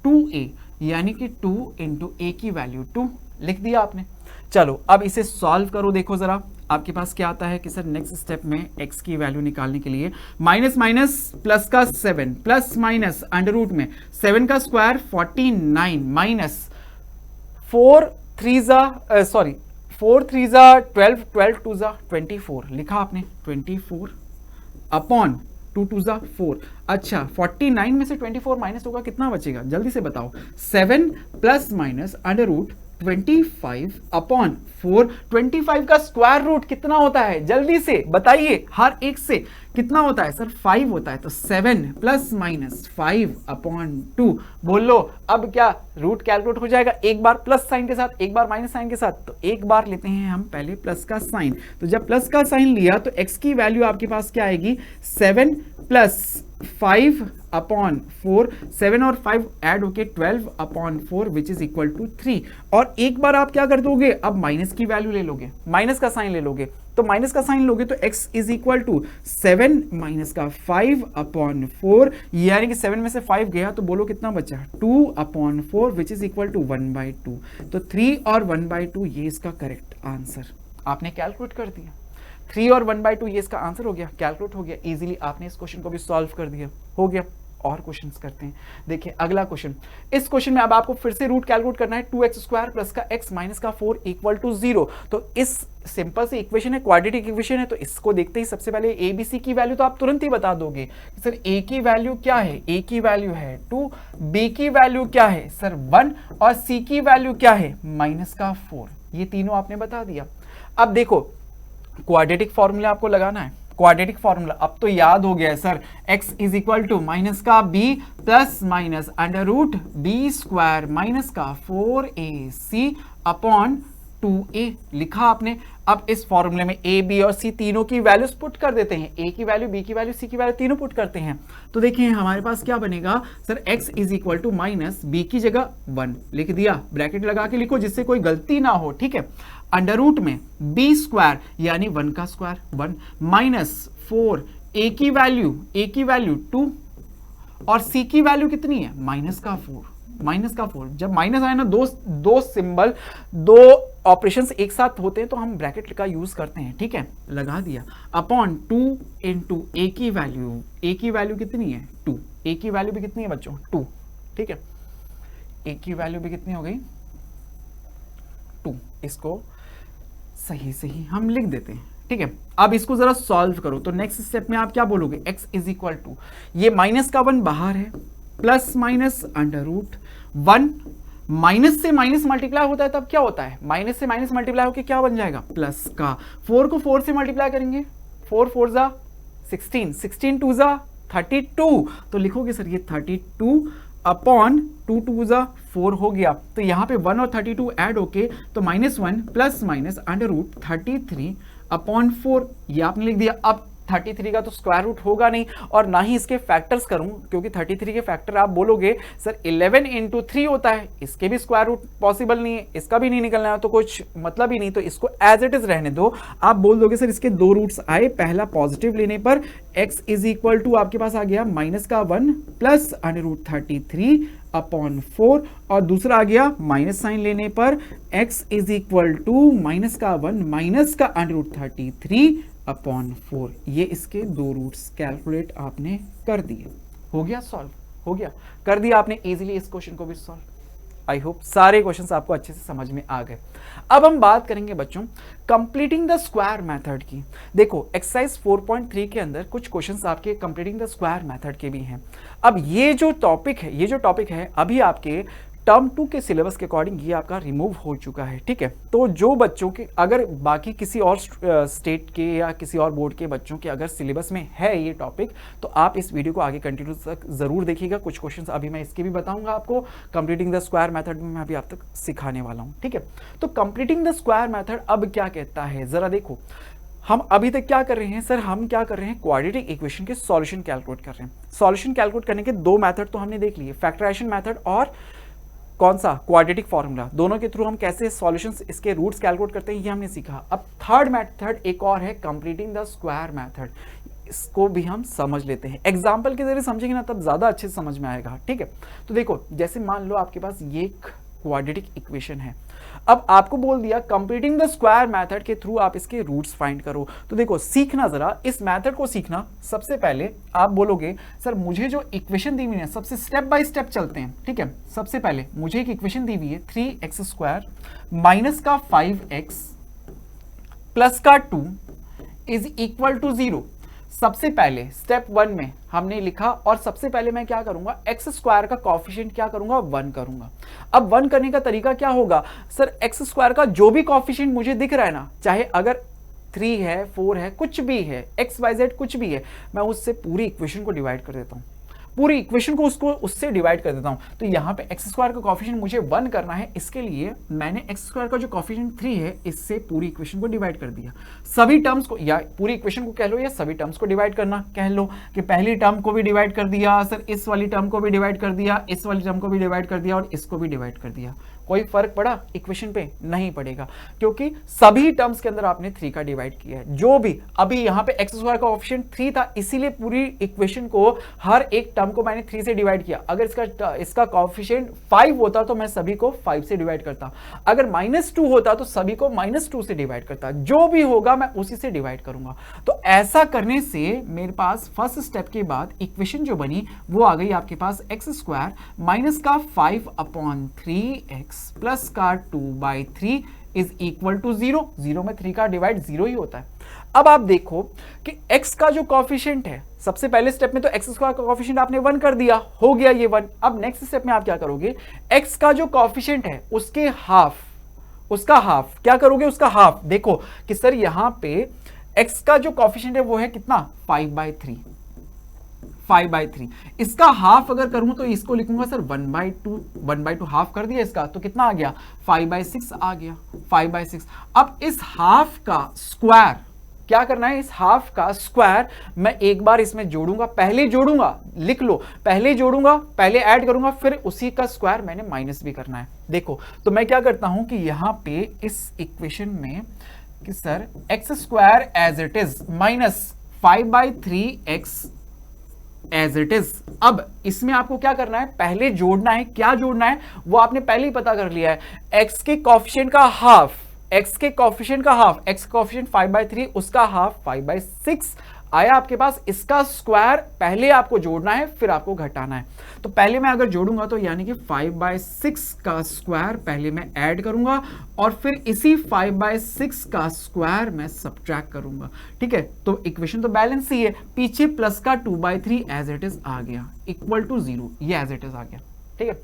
2a यानी कि 2 इंटू a की वैल्यू 2 लिख दिया आपने। चलो अब इसे सॉल्व करो, देखो जरा आपके पास क्या आता है कि सर नेक्स्ट स्टेप में x की वैल्यू निकालने के लिए माइनस माइनस प्लस का 7 प्लस माइनस अंडर रूट में 7 का स्क्वायर 49 माइनस 4 3 जा 12 12 2 जा 24 लिखा आपने 24 अपॉन 2 2 जा 4। अच्छा 49 में से 24 माइनस होगा कितना बचेगा जल्दी से बताओ 7 plus minus under root 25 upon 4। 25 का स्क्वायर रूट कितना होता है जल्दी से बताइए हर एक से कितना होता है सर 5 होता है। तो 7 प्लस माइनस 5 अपॉन 2 बोल लो। अब क्या रूट कैलकुलेट हो जाएगा एक बार प्लस साइन के साथ एक बार माइनस साइन के साथ। तो एक बार लेते हैं हम पहले प्लस का साइन। तो जब प्लस का साइन लिया तो x की वैल्यू आपके पास क्या आएगी 7 प्लस 5 अपॉन 4। 7 और 5 ऐड होके 12 upon 4 which is equal to 3। और एक बार आप क्या कर दोगे अब माइनस की वैल्यू ले लोगे माइनस का साइन ले लोगे। तो माइनस का साइन लोगे तो x is equal to 7 minus का 5 अपॉन 4 यानी कि 7 में से 5 गया तो बोलो कितना बचा 2 upon 4 which is equal to 1/2। तो 3 और 1/2 ये इसका करेक्ट आंसर आपने कैलकुलेट कर दिया। 3 और 1/2 ये इसका आंसर हो गया कैलकुलेट हो गया इजीली। आपने इस क्वेश्चन को भी सॉल्व कर दिया हो गया। और क्वेश्चंस करते हैं। देखिए अगला क्वेश्चन। इस क्वेश्चन में अब आपको फिर से रूट कैलकुलेट करना है 2x स्क्वायर प्लस का x माइनस का 4 इक्वल टू 0। तो इस सिंपल सी इक्वेशन है क्वाड्रेटिक इक्वेशन है। तो इसको देखते ही सबसे पहले a b c की वैल्यू तो आप तुरंत ही बता दोगे कि सर a की वैल्यू क्या है। a की वैल्यू है 2 b की वैल्यू क्या है सर 1 और c की वैल्यू क्या है माइनस का 4। ये तीनों आपने बता दिया। अब देखो क्वाड्रेटिक फॉर्मूला आपको लगाना है। क्वाड्रेटिक फॉर्मूला अब तो याद हो गया है sir x is equal to minus का b plus minus under root b square minus का 4ac अपॉन 2a लिखा आपने। अब इस फॉर्मूले में a b और c तीनों की वैल्यूज पुट कर देते हैं। a की वैल्यू b की वैल्यू c की वैल्यू तीनों पुट करते हैं। तो देखिए हमारे पास क्या बनेगा sir x is equal to minus b की जगह 1 लिख दिया ब्रैकेट लगा के लिखो जिससे कोई गलती ना हो ठीक है। अंडर रूट में b स्क्वायर यानी 1 का स्क्वायर 1 माइनस 4 a की वैल्यू 2 और c की वैल्यू कितनी है माइनस का 4। जब माइनस आए ना दो सिंबल दो ऑपरेशंस एक साथ होते हैं तो हम ब्रैकेट का यूज करते हैं ठीक है। लगा दिया अपॉन 2 इंटू a की वैल्यू कितनी है 2। a की वैल्यू भी कितनी है बच्चों 2 ठीक है। a की वैल्यू भी कितनी हो गई 2। इसको सही सही हम लिख देते हैं ठीक है। अब इसको जरा सॉल्व करो तो नेक्स्ट स्टेप में आप क्या बोलोगे x इज इक्वल टू ये माइनस का 1 बाहर है plus minus under root 1 minus से माइनस मल्टीप्लाई होता है तब क्या होता है माइनस से माइनस मल्टीप्लाई होकर क्या बन जाएगा प्लस का 4 को 4 से मल्टीप्लाई करेंगे 4 4 जा 16 16 2 जा 32। तो लिखोगे सर ये 32 अपॉन 2 2 जा 4 हो गया। तो यहाँ पे 1 और 32 ऐड होके तो -1 plus minus under root 33 upon 4 ये आपने लिख दिया। अब 33 का तो स्क्वायर रूट होगा नहीं और ना ही इसके फैक्टर्स करूं क्योंकि 33 के फैक्टर आप बोलोगे सर 11 इंटू 3 होता है इसके भी स्क्वायर रूट पॉसिबल नहीं है इसका भी नहीं निकलना है तो कुछ मतलब ही नहीं। तो इसको एज इट इज रहने दो। आप बोल दोगे सर इसके दो रूट्स आए पहला पॉजिटिव लेने पर x इज इक्वल टू आपके पास आ गया माइनस का 1 प्लस अंडर रूट 33 अपॉन 4 और दूसरा आ गया माइनस साइन लेने पर x is equal to minus का 1 माइनस का अंडर रूट 33 अपॉन 4। ये इसके दो रूट्स कैलकुलेट आपने कर दिए। हो गया सॉल्व हो गया कर दिया आपने इजीली इस क्वेश्चन को भी सॉल्व। आई होप सारे क्वेश्चंस आपको अच्छे से समझ में आ गए। अब हम बात करेंगे बच्चों कंप्लीटिंग द स्क्वायर मेथड की। देखो एक्सरसाइज 4.3 के अंदर कुछ क्वेश्चंस आपके कंप्लीटिंग द स्क्वायर मेथड के भी हैं। अब ये जो टॉपिक है अभी आपके टर्म 2 के सिलेबस के अकॉर्डिंग ये आपका रिमूव हो चुका है ठीक है। तो जो बच्चों के अगर बाकी किसी और स्टेट के या किसी और बोर्ड के बच्चों के अगर सिलेबस में है ये टॉपिक तो आप इस वीडियो को आगे कंटिन्यू तक जरूर देखिएगा। कुछ क्वेश्चंस अभी मैं इसके भी बताऊंगा आपको कंप्लीटिंग द स्क्वायर मेथड में मैं अभी आप तक सिखाने वाला हूँ ठीक है। तो कंप्लीटिंग द स्क्वायर मेथड अब क्या कहता है जरा देखो। हम अभी तक क्या कर रहे हैं सर हम क्या कर रहे हैं क्वाड्रेटिक इक्वेशन के सॉल्यूशन कैलकुलेट कर रहे हैं। सॉल्यूशन कैलकुलेट करने के दो मेथड तो हमने देख लिए फैक्टराइजेशन मेथड और कौन सा क्वाड्रेटिक फॉर्मूला। दोनों के थ्रू हम कैसे सॉल्यूशंस इसके रूट्स कैलकुलेट करते हैं ये हमने सीखा। अब थर्ड मेथड एक और है कंप्लीटिंग द स्क्वायर मेथड। इसको भी हम समझ लेते हैं एग्जांपल के जरिए समझेंगे ना तब ज्यादा अच्छे से समझ में आएगा ठीक है। तो देखो जैसे मान लो आपके पास ये एक क्वाड्रेटिक इक्वेशन है। अब आपको बोल दिया कंप्लीटिंग द स्क्वायर मेथड के थ्रू आप इसके रूट्स फाइंड करो। तो देखो सीखना जरा इस मेथड को सीखना। सबसे पहले आप बोलोगे सर मुझे जो इक्वेशन दी हुई है, सबसे स्टेप बाय स्टेप चलते हैं, ठीक है। सबसे पहले मुझे एक इक्वेशन दी हुई है 3x² माइनस का 5x प्लस का 2 इज इक्वल टू 0। सबसे पहले स्टेप 1 में हमने लिखा और सबसे पहले मैं क्या करूंगा, एक्स स्क्वायर का कॉफिशिएंट क्या करूंगा, 1 करूंगा। अब 1 करने का तरीका क्या होगा, सर एक्स स्क्वायर का जो भी कॉफिशिएंट मुझे दिख रहा है ना, चाहे अगर 3 है 4 है कुछ भी है, एक्स वाई जेड कुछ भी है, मैं उससे पूरी इक्वेशन को डिवाइड कर देता हूं, पूरी इक्वेशन को उससे डिवाइड कर देता हूं। तो यहां पे एक्स स्क्वायर का कॉफिशिएंट मुझे 1 करना है, इसके लिए मैंने एक्स स्क्वायर का जो कॉफिशिएंट 3 है इससे पूरी इक्वेशन को डिवाइड कर दिया। सभी टर्म्स को या पूरी इक्वेशन को कह लो या सभी टर्म्स को डिवाइड करना कह लो कि पहली टर्म को भी डिवाइड कर दिया, सर इस वाली टर्म को भी डिवाइड कर दिया, इस वाली टर्म को भी डिवाइड कर दिया और इसको भी डिवाइड कर दिया। कोई फर्क पड़ा इक्वेशन पे? नहीं पड़ेगा, क्योंकि सभी टर्म्स के अंदर आपने 3 का डिवाइड किया है। जो भी अभी यहाँ पे एक्स स्क्वायर का ऑप्शन 3 था, इसीलिए पूरी इक्वेशन को हर एक टर्म को मैंने 3 से डिवाइड किया। अगर इसका कॉफिशिएंट 5 होता तो मैं सभी को 5 से डिवाइड करता, अगर -2 होता तो सभी को -2 से डिवाइड करता, जो भी होगा मैं उसी से डिवाइड करूंगा। तो ऐसा करने से मेरे पास फर्स्ट स्टेप के बाद इक्वेशन जो बनी वो आ गई आपके पास एक्स स्क्वायर माइनस का 5/3x प्लस का 2/3 इज इक्वल टू 0। 0 में 3 का डिवाइड 0 ही होता है। अब आप देखो कि x का जो कॉफिशिएंट है, सबसे पहले स्टेप में तो एक्स स्क्वायर का कॉफिशिएंट आपने 1 कर दिया, हो गया ये 1। अब नेक्स्ट स्टेप में आप क्या करोगे, x का जो कॉफिशिएंट है उसके उसका हाफ क्या करोगे, उसका हाफ। देखो कि सर यहां पे x का जो कॉफिशिएंट है वो है कितना, 5/3। इसका हाफ अगर करूं तो इसको लिखूंगा सर 1/2 हाफ कर दिया इसका, तो कितना आ गया, 5/6 आ गया, 5/6। अब इस हाफ का स्क्वायर क्या करना है, इस हाफ का स्क्वायर मैं एक बार इसमें जोड़ूंगा, पहले जोड़ूंगा, लिख लो, पहले जोड़ूंगा, पहले ऐड करूंगा, फिर उसी का स्क्वायर मैंने माइनस भी करना है। देखो तो मैं क्या करता हूं कि यहां पे इस इक्वेशन में कि sir x square as it is minus 5/3x as it is. अब इसमें आपको क्या करना है, पहले जोड़ना है। क्या जोड़ना है वो आपने पहले ही पता कर लिया है, एक्स के कॉफिशिएंट का हाफ, एक्स के कॉफिशिएंट का हाफ, एक्स कॉफिशिएंट 5/3 उसका हाफ 5/6 आया आपके पास। इसका स्क्वायर पहले आपको जोड़ना है फिर आपको घटाना है। तो पहले मैं अगर जोड़ूंगा तो यानी कि 5/6 का स्क्वायर पहले मैं ऐड करूंगा और फिर इसी 5/6 का स्क्वायर मैं सब्ट्रैक्ट करूंगा, ठीक है। तो इक्वेशन तो बैलेंस ही है, पीछे प्लस का 2/3 एज इट इज आ गया इक्वल टू 0, ये एज इट इज आ गया, ठीक है।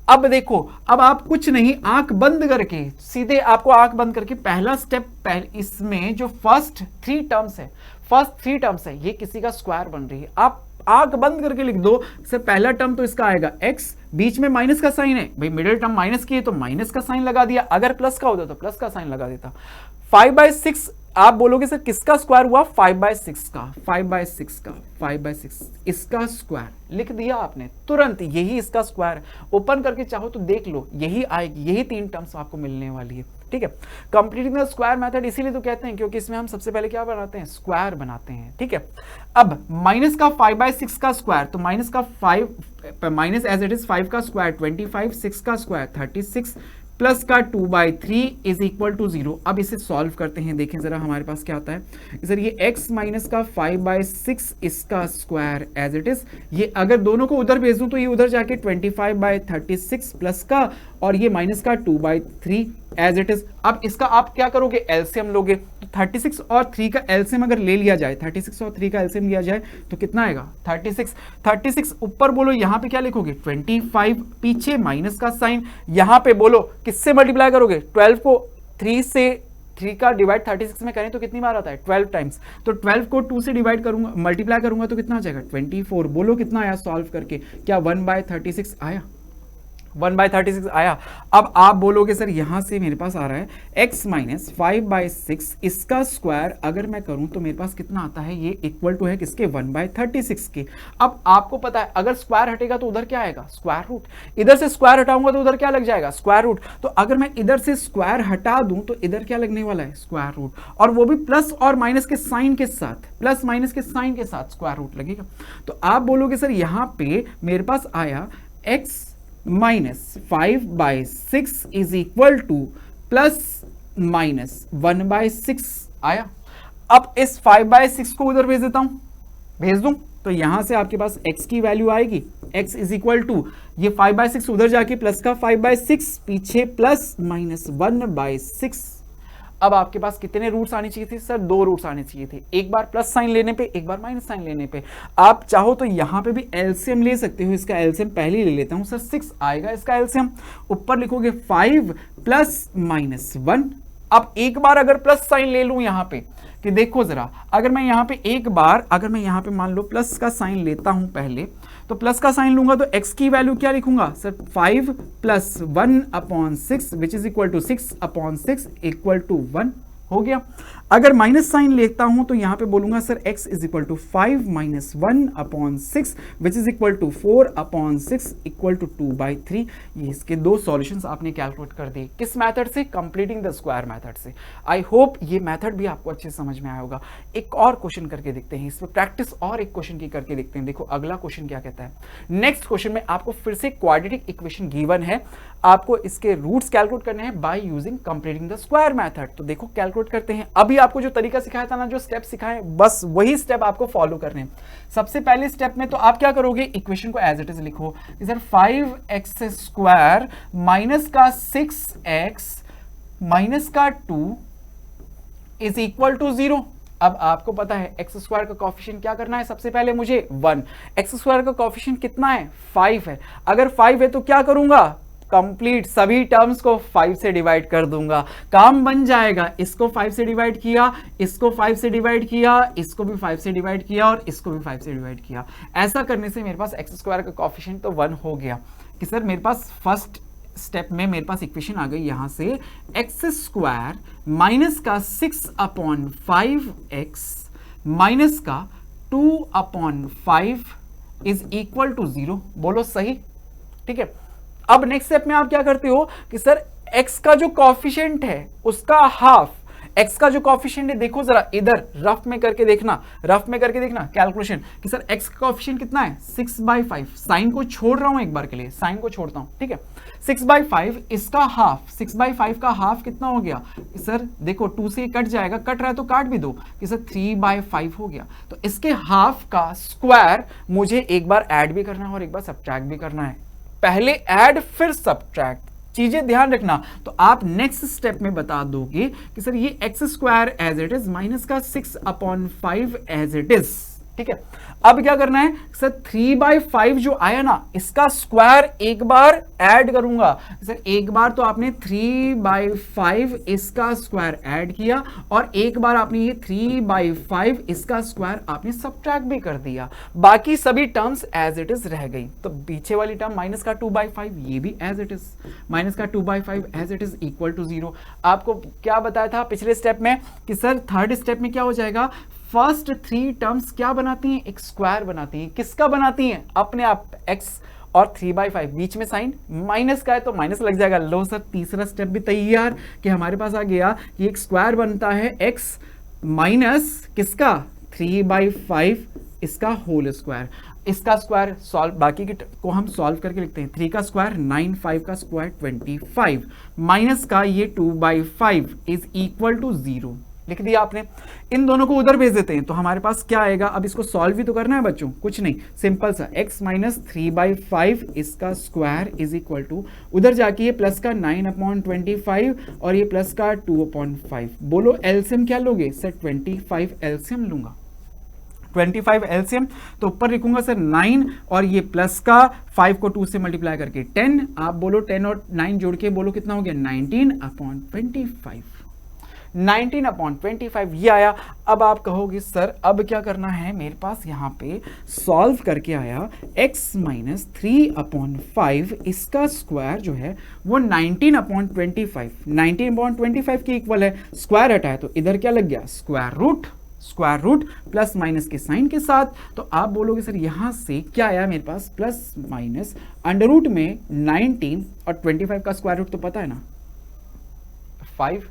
अब देखो, अब आप कुछ नहीं, आंख बंद करके, सीधे आपको आंख बंद करके पहला स्टेप, इसमें जो फर्स्ट 3 टर्म्स है ये किसी का स्क्वायर बन रही है, आप आंख बंद करके लिख दो। सर पहला टर्म तो इसका आएगा x, बीच में माइनस का साइन है, भाई मिडिल टर्म माइनस की है तो माइनस का साइन लगा दिया, अगर प्लस का होता तो प्लस का साइन लगा देता। 5/6 आप बोलोगे सर किसका स्क्वायर हुआ, 5/6 का, 5/6 इसका स्क्वायर लिख दिया आपने तुरंत, यही इसका स्क्वायर। ओपन करके चाहो तो देख लो, यही आएगी, यही 3 टर्म्स आपको मिलने वाली है, ठीक है। कंप्लीटिंग द स्क्वायर मेथड इसीलिए तो कहते हैं क्योंकि इसमें हम सबसे पहले क्या बनाते हैं, स्क्वायर बनाते हैं, ठीक है। अब माइनस का 5/6 का स्क्वायर, तो माइनस एज इट इज 5 का स्क्वायर 25, 6 का स्क्वायर 36 प्लस का 2/3 इज इक्वल टू 0। अब इसे सॉल्व करते हैं, देखें जरा हमारे पास क्या आता है। सर ये x माइनस का 5/6 इसका स्क्वायर एज इट इज, ये अगर दोनों को उधर भेज दूं तो ये उधर जाके 25/36 प्लस का और ये माइनस का 2/3 एज इट इज। अब इसका आप क्या करोगे, एलसीएम लोगे, तो 36 और 3 का एलसीएम अगर ले लिया जाए, 36 और 3 का एलसीएम लिया जाए तो कितना आएगा, 36 ऊपर बोलो, यहां पे क्या लिखोगे 25, पीछे माइनस का साइन, यहां पे बोलो किससे मल्टीप्लाई करोगे, 12 को 3 से, 3 का डिवाइड 36 में करें तो कितनी बार आता है, 12 टाइम्स, तो 12 को 2 से डिवाइड करूंगा, मल्टीप्लाई करूंगा तो कितना आ जाएगा 24। बोलो कितना आया सॉल्व करके, क्या 1/36 आया, 1/36 आया। अब आप बोलोगे सर यहां से मेरे पास आ रहा है x माइनस 5/6 इसका स्क्वायर अगर मैं करूं तो मेरे पास कितना आता है, ये इक्वल टू है किसके, 1/36 के। अब आपको पता है अगर स्क्वायर हटेगा तो उधर क्या आएगा, स्क्वायर रूट, इधर से स्क्वायर हटाऊंगा तो उधर क्या लग जाएगा, स्क्वायर रूट। तो अगर मैं इधर से स्क्वायर हटा दूं तो इधर क्या लगने वाला है, स्क्वायर रूट, और वो भी प्लस और माइनस के साइन के साथ, प्लस माइनस के साइन के साथ स्क्वायर रूट लगेगा। तो आप बोलोगे सर यहां पे मेरे पास आया x minus 5/6 is equal two plus minus 1/6 आया। अब इस 5/6 को उधर भेज देता हूं, भेज दूं तो यहां से आपके पास x की वैल्यू आएगी, x इज इक्वल टू ये 5/6 उधर जाके प्लस का 5/6 पीछे प्लस माइनस 1/6। अब आपके पास कितने रूट्स आने चाहिए थे सर? 2 रूट्स आने चाहिए थे, एक बार प्लस साइन लेने पे, एक बार माइनस साइन लेने पे। आप चाहो तो यहां पे भी एलसीएम ले सकते हो, इसका एलसीएम पहले ही ले लेता हूं सर, 6 आएगा इसका एलसीएम। ऊपर लिखोगे 5 प्लस माइनस 1। अब एक बार अगर प्लस साइन ले लूं यहां पे कि देखो जरा, अगर मैं यहां पे एक बार, अगर मैं यहां पे मान लो प्लस का साइन लेता हूं पहले, तो प्लस का साइन लूंगा तो x की वैल्यू क्या लिखूंगा sir? 5 plus 1/6 which is equal to 6/6 equal to 1 हो गया। अगर माइनस साइन लेता हूं तो यहां पे बोलूंगा sir x is equal to 5 minus 1/6 which is equal to 4/6 equal to 2/3। ये इसके 2 सॉल्यूशंस आपने कैलकुलेट कर दिए। किस मेथड से? कंप्लीटिंग द स्क्वायर मेथड से। आई होप ये मेथड भी आपको अच्छे से समझ में आया होगा। एक और क्वेश्चन करके देखते हैं, इसमें प्रैक्टिस और एक क्वेश्चन की करके देखते हैं। देखो अगला क्वेश्चन क्या कहता है। नेक्स्ट क्वेश्चन में आपको फिर से क्वाड्रेटिक इक्वेशन गिवन है, आपको इसके रूट्स कैलकुलेट करने हैं by using completing the square method. तो देखो कैलकुलेट करते हैं। अभी आपको जो तरीका सिखाया था ना, जो स्टेप सिखाए, बस वही स्टेप आपको फॉलो करने हैं। सबसे पहले स्टेप में तो आप क्या करोगे, इक्वेशन को एज इट इज लिखो। सर 5x² माइनस का 6x माइनस का 2 इज इक्वल टू 0। अब आपको पता है x² का कोएफिशिएंट क्या करना है, सबसे पहले मुझे 1। x² का कोएफिशिएंट कितना है? 5 है। अगर 5 है तो क्या करूंगा, कंप्लीट सभी टर्म्स को 5 से डिवाइड कर दूंगा, काम बन जाएगा। इसको 5 से डिवाइड किया, इसको 5 से डिवाइड किया, इसको भी 5 से डिवाइड किया और इसको भी 5 से डिवाइड किया। ऐसा करने से मेरे पास x² का कोएफिशिएंट तो 1 हो गया कि सर मेरे पास फर्स्ट स्टेप में मेरे पास इक्वेशन आ गई यहां से, x² माइनस का 6/5x माइनस का 2/5 इज इक्वल टू 0। बोलो सही, ठीक है। अब नेक्स्ट स्टेप में आप क्या करते हो कि सर x का जो कोएफिशिएंट है उसका हाफ, x का जो कोएफिशिएंट है, देखो जरा इधर रफ में करके देखना, कैलकुलेशन कि सर x का कोएफिशिएंट कितना है? 6/5। साइन को छोड़ रहा हूं एक बार के लिए, साइन को छोड़ता हूं, ठीक है। 6/5 इसका हाफ, 6/5 का हाफ कितना हो गया सर? देखो 2 से कट जाएगा, कट रहा है तो काट भी दो कि सर 3/5 हो गया। तो इसके हाफ का स्क्वायर मुझे एक बार ऐड भी करना है और एक बार सब्ट्रैक्ट भी करना है। पहले ऐड फिर सब्ट्रैक्ट, चीजें ध्यान रखना। तो आप नेक्स्ट स्टेप में बता दोगे कि सर ये x² as it is minus का 6/5 एज इट इज, ठीक है। अब क्या करना है सर, 3/5 जो आया ना, इसका स्क्वायर एक बार ऐड करूंगा। सर एक बार तो आपने 3/5 इसका स्क्वायर ऐड किया और एक बार आपने ये 3/5 इसका स्क्वायर आपने सब्ट्रैक्ट भी कर दिया। बाकी सभी टर्म्स एज इट इज रह गई। तो पीछे वाली टर्म माइनस का 2/5 ये भी एज इट इज, माइनस का 2/5 as it is equal to 0। आपको क्या बताया था पिछले स्टेप में कि सर थर्ड स्टेप में क्या हो जाएगा, फर्स्ट 3 टर्म्स क्या बनाती हैं? एक स्क्वायर बनाती हैं। किसका बनाती हैं? अपने आप x और 3/5, बीच में साइन माइनस का है तो माइनस लग जाएगा। लो सर तीसरा स्टेप भी तैयार कि हमारे पास आ गया कि एक स्क्वायर बनता है x माइनस किसका? 3/5 इसका होल स्क्वायर। इसका स्क्वायर सॉल्व, बाकी को हम सॉल्व करके लिखते हैं। 3 का स्क्वायर 9, 5 का स्क्वायर 25 माइनस का ये 2/5 इज इक्वल टू 0 लिख दिया आपने। इन दोनों को उधर भेज देते हैं तो हमारे पास क्या आएगा। अब इसको सॉल्व भी तो करना है बच्चों, कुछ नहीं, सिंपल सा x माइनस 3/5 इसका स्क्वायर इज इक्वल टू, उधर जाके ये प्लस का 9/25 और ये प्लस का 2/5। बोलो एलसीएम क्या लोगे सर? 25 एलसीएम लूंगा, 25 एलसीएम। तो ऊपर लिखूंगा सर 9 और ये प्लस का 5 को 2 से मल्टीप्लाई करके 10। आप बोलो 10 और 9 जोड़ के बोलो कितना हो गया? 19/25, 19/25 ये आया। अब आप कहोगे सर अब क्या करना है, मेरे पास यहाँ पे सॉल्व करके आया x माइनस 3/5 इसका स्क्वायर जो है वो 19/25, 19/25 के इक्वल है। स्क्वायर हटाया तो इधर क्या लग गया? स्क्वायर रूट प्लस माइनस के साइन के साथ। तो आप बोलोगे सर यहां से क्या आया मेरे पास? प्लस माइनस अंडर रूट में 19 और 25 का स्क्वायर रूट तो पता है ना, 5।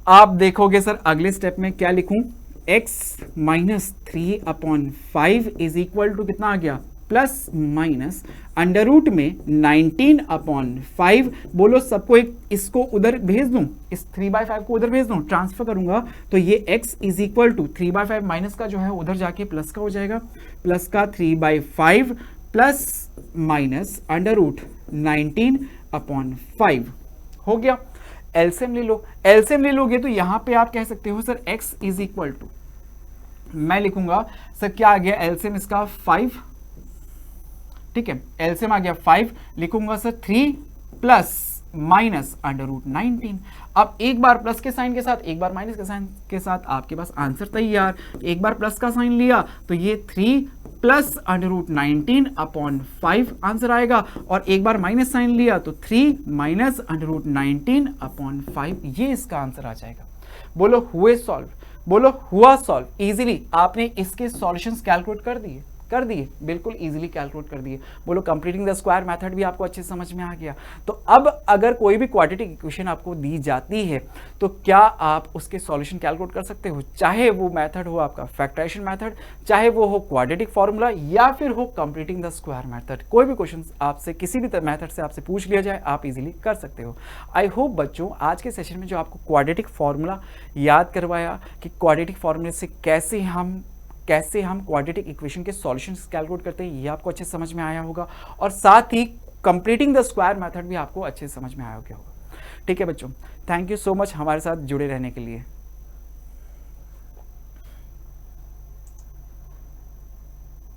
आप देखोगे सर अगले स्टेप में क्या लिखूं? x minus 3/5 is equal to कितना आ गया? प्लस माइनस अंडर रूट में 19/5। बोलो सबको एक इसको उधर भेज दूं, इस 3/5 को उधर भेज दूं, ट्रांसफर करूंगा तो ये x is equal to 3/5 minus का जो है उधर जाके प्लस का हो जाएगा, प्लस का 3/5 प्लस माइनस अंडर रूट 19/5 हो गया। एलसीएम ले लो, एलसीएम ले लोगे तो यहां पे आप कह सकते हो sir x is equal to, मैं लिखूंगा सर क्या आ गया एलसीएम इसका 5, ठीक है, एलसीएम आ गया 5, लिखूंगा sir 3 plus minus under root 19। अब एक बार प्लस के साइन के साथ एक बार माइनस के साइन के साथ आपके पास आंसर तैयार। एक बार प्लस का साइन लिया तो ये 3 प्लस अंडर रूट 19/5 आंसर आएगा, और एक बार माइनस साइन लिया तो 3 माइनस अंडर रूट 19/5, ये इसका आंसर आ जाएगा। बोलो हुए सॉल्व, बोलो हुआ सॉल्व। इजीली आपने इसके सॉल्यूशंस कैलकुलेट कर दिए, बिल्कुल इजीली कैलकुलेट कर दिए। बोलो कंप्लीटिंग द स्क्वायर मेथड भी आपको अच्छे से समझ में आ गया। तो अब अगर कोई भी क्वाड्रेटिक इक्वेशन आपको दी जाती है तो क्या आप उसके सॉल्यूशन कैलकुलेट कर सकते हो, चाहे वो मेथड हो आपका फैक्टराइजेशन मेथड, चाहे वो हो क्वाड्रेटिक फॉर्मूला, या फिर हो कंप्लीटिंग द स्क्वायर मेथड। कोई भी क्वेश्चन आपसे किसी भी मेथड से आपसे पूछ लिया जाए आप इजीली कर सकते हो। आई होप बच्चों आज के सेशन में जो आपको क्वाड्रेटिक फॉर्मूला याद करवाया कि क्वाड्रेटिक फॉर्मूले से कैसे हम क्वाड्रेटिक इक्वेशन के सॉल्यूशंस कैलकुलेट करते हैं, ये आपको अच्छे समझ में आया होगा, और साथ ही कंप्लीटिंग द स्क्वायर मेथड भी आपको अच्छे समझ में आया होगा। ठीक है बच्चों, थैंक यू सो मच हमारे साथ जुड़े रहने के लिए।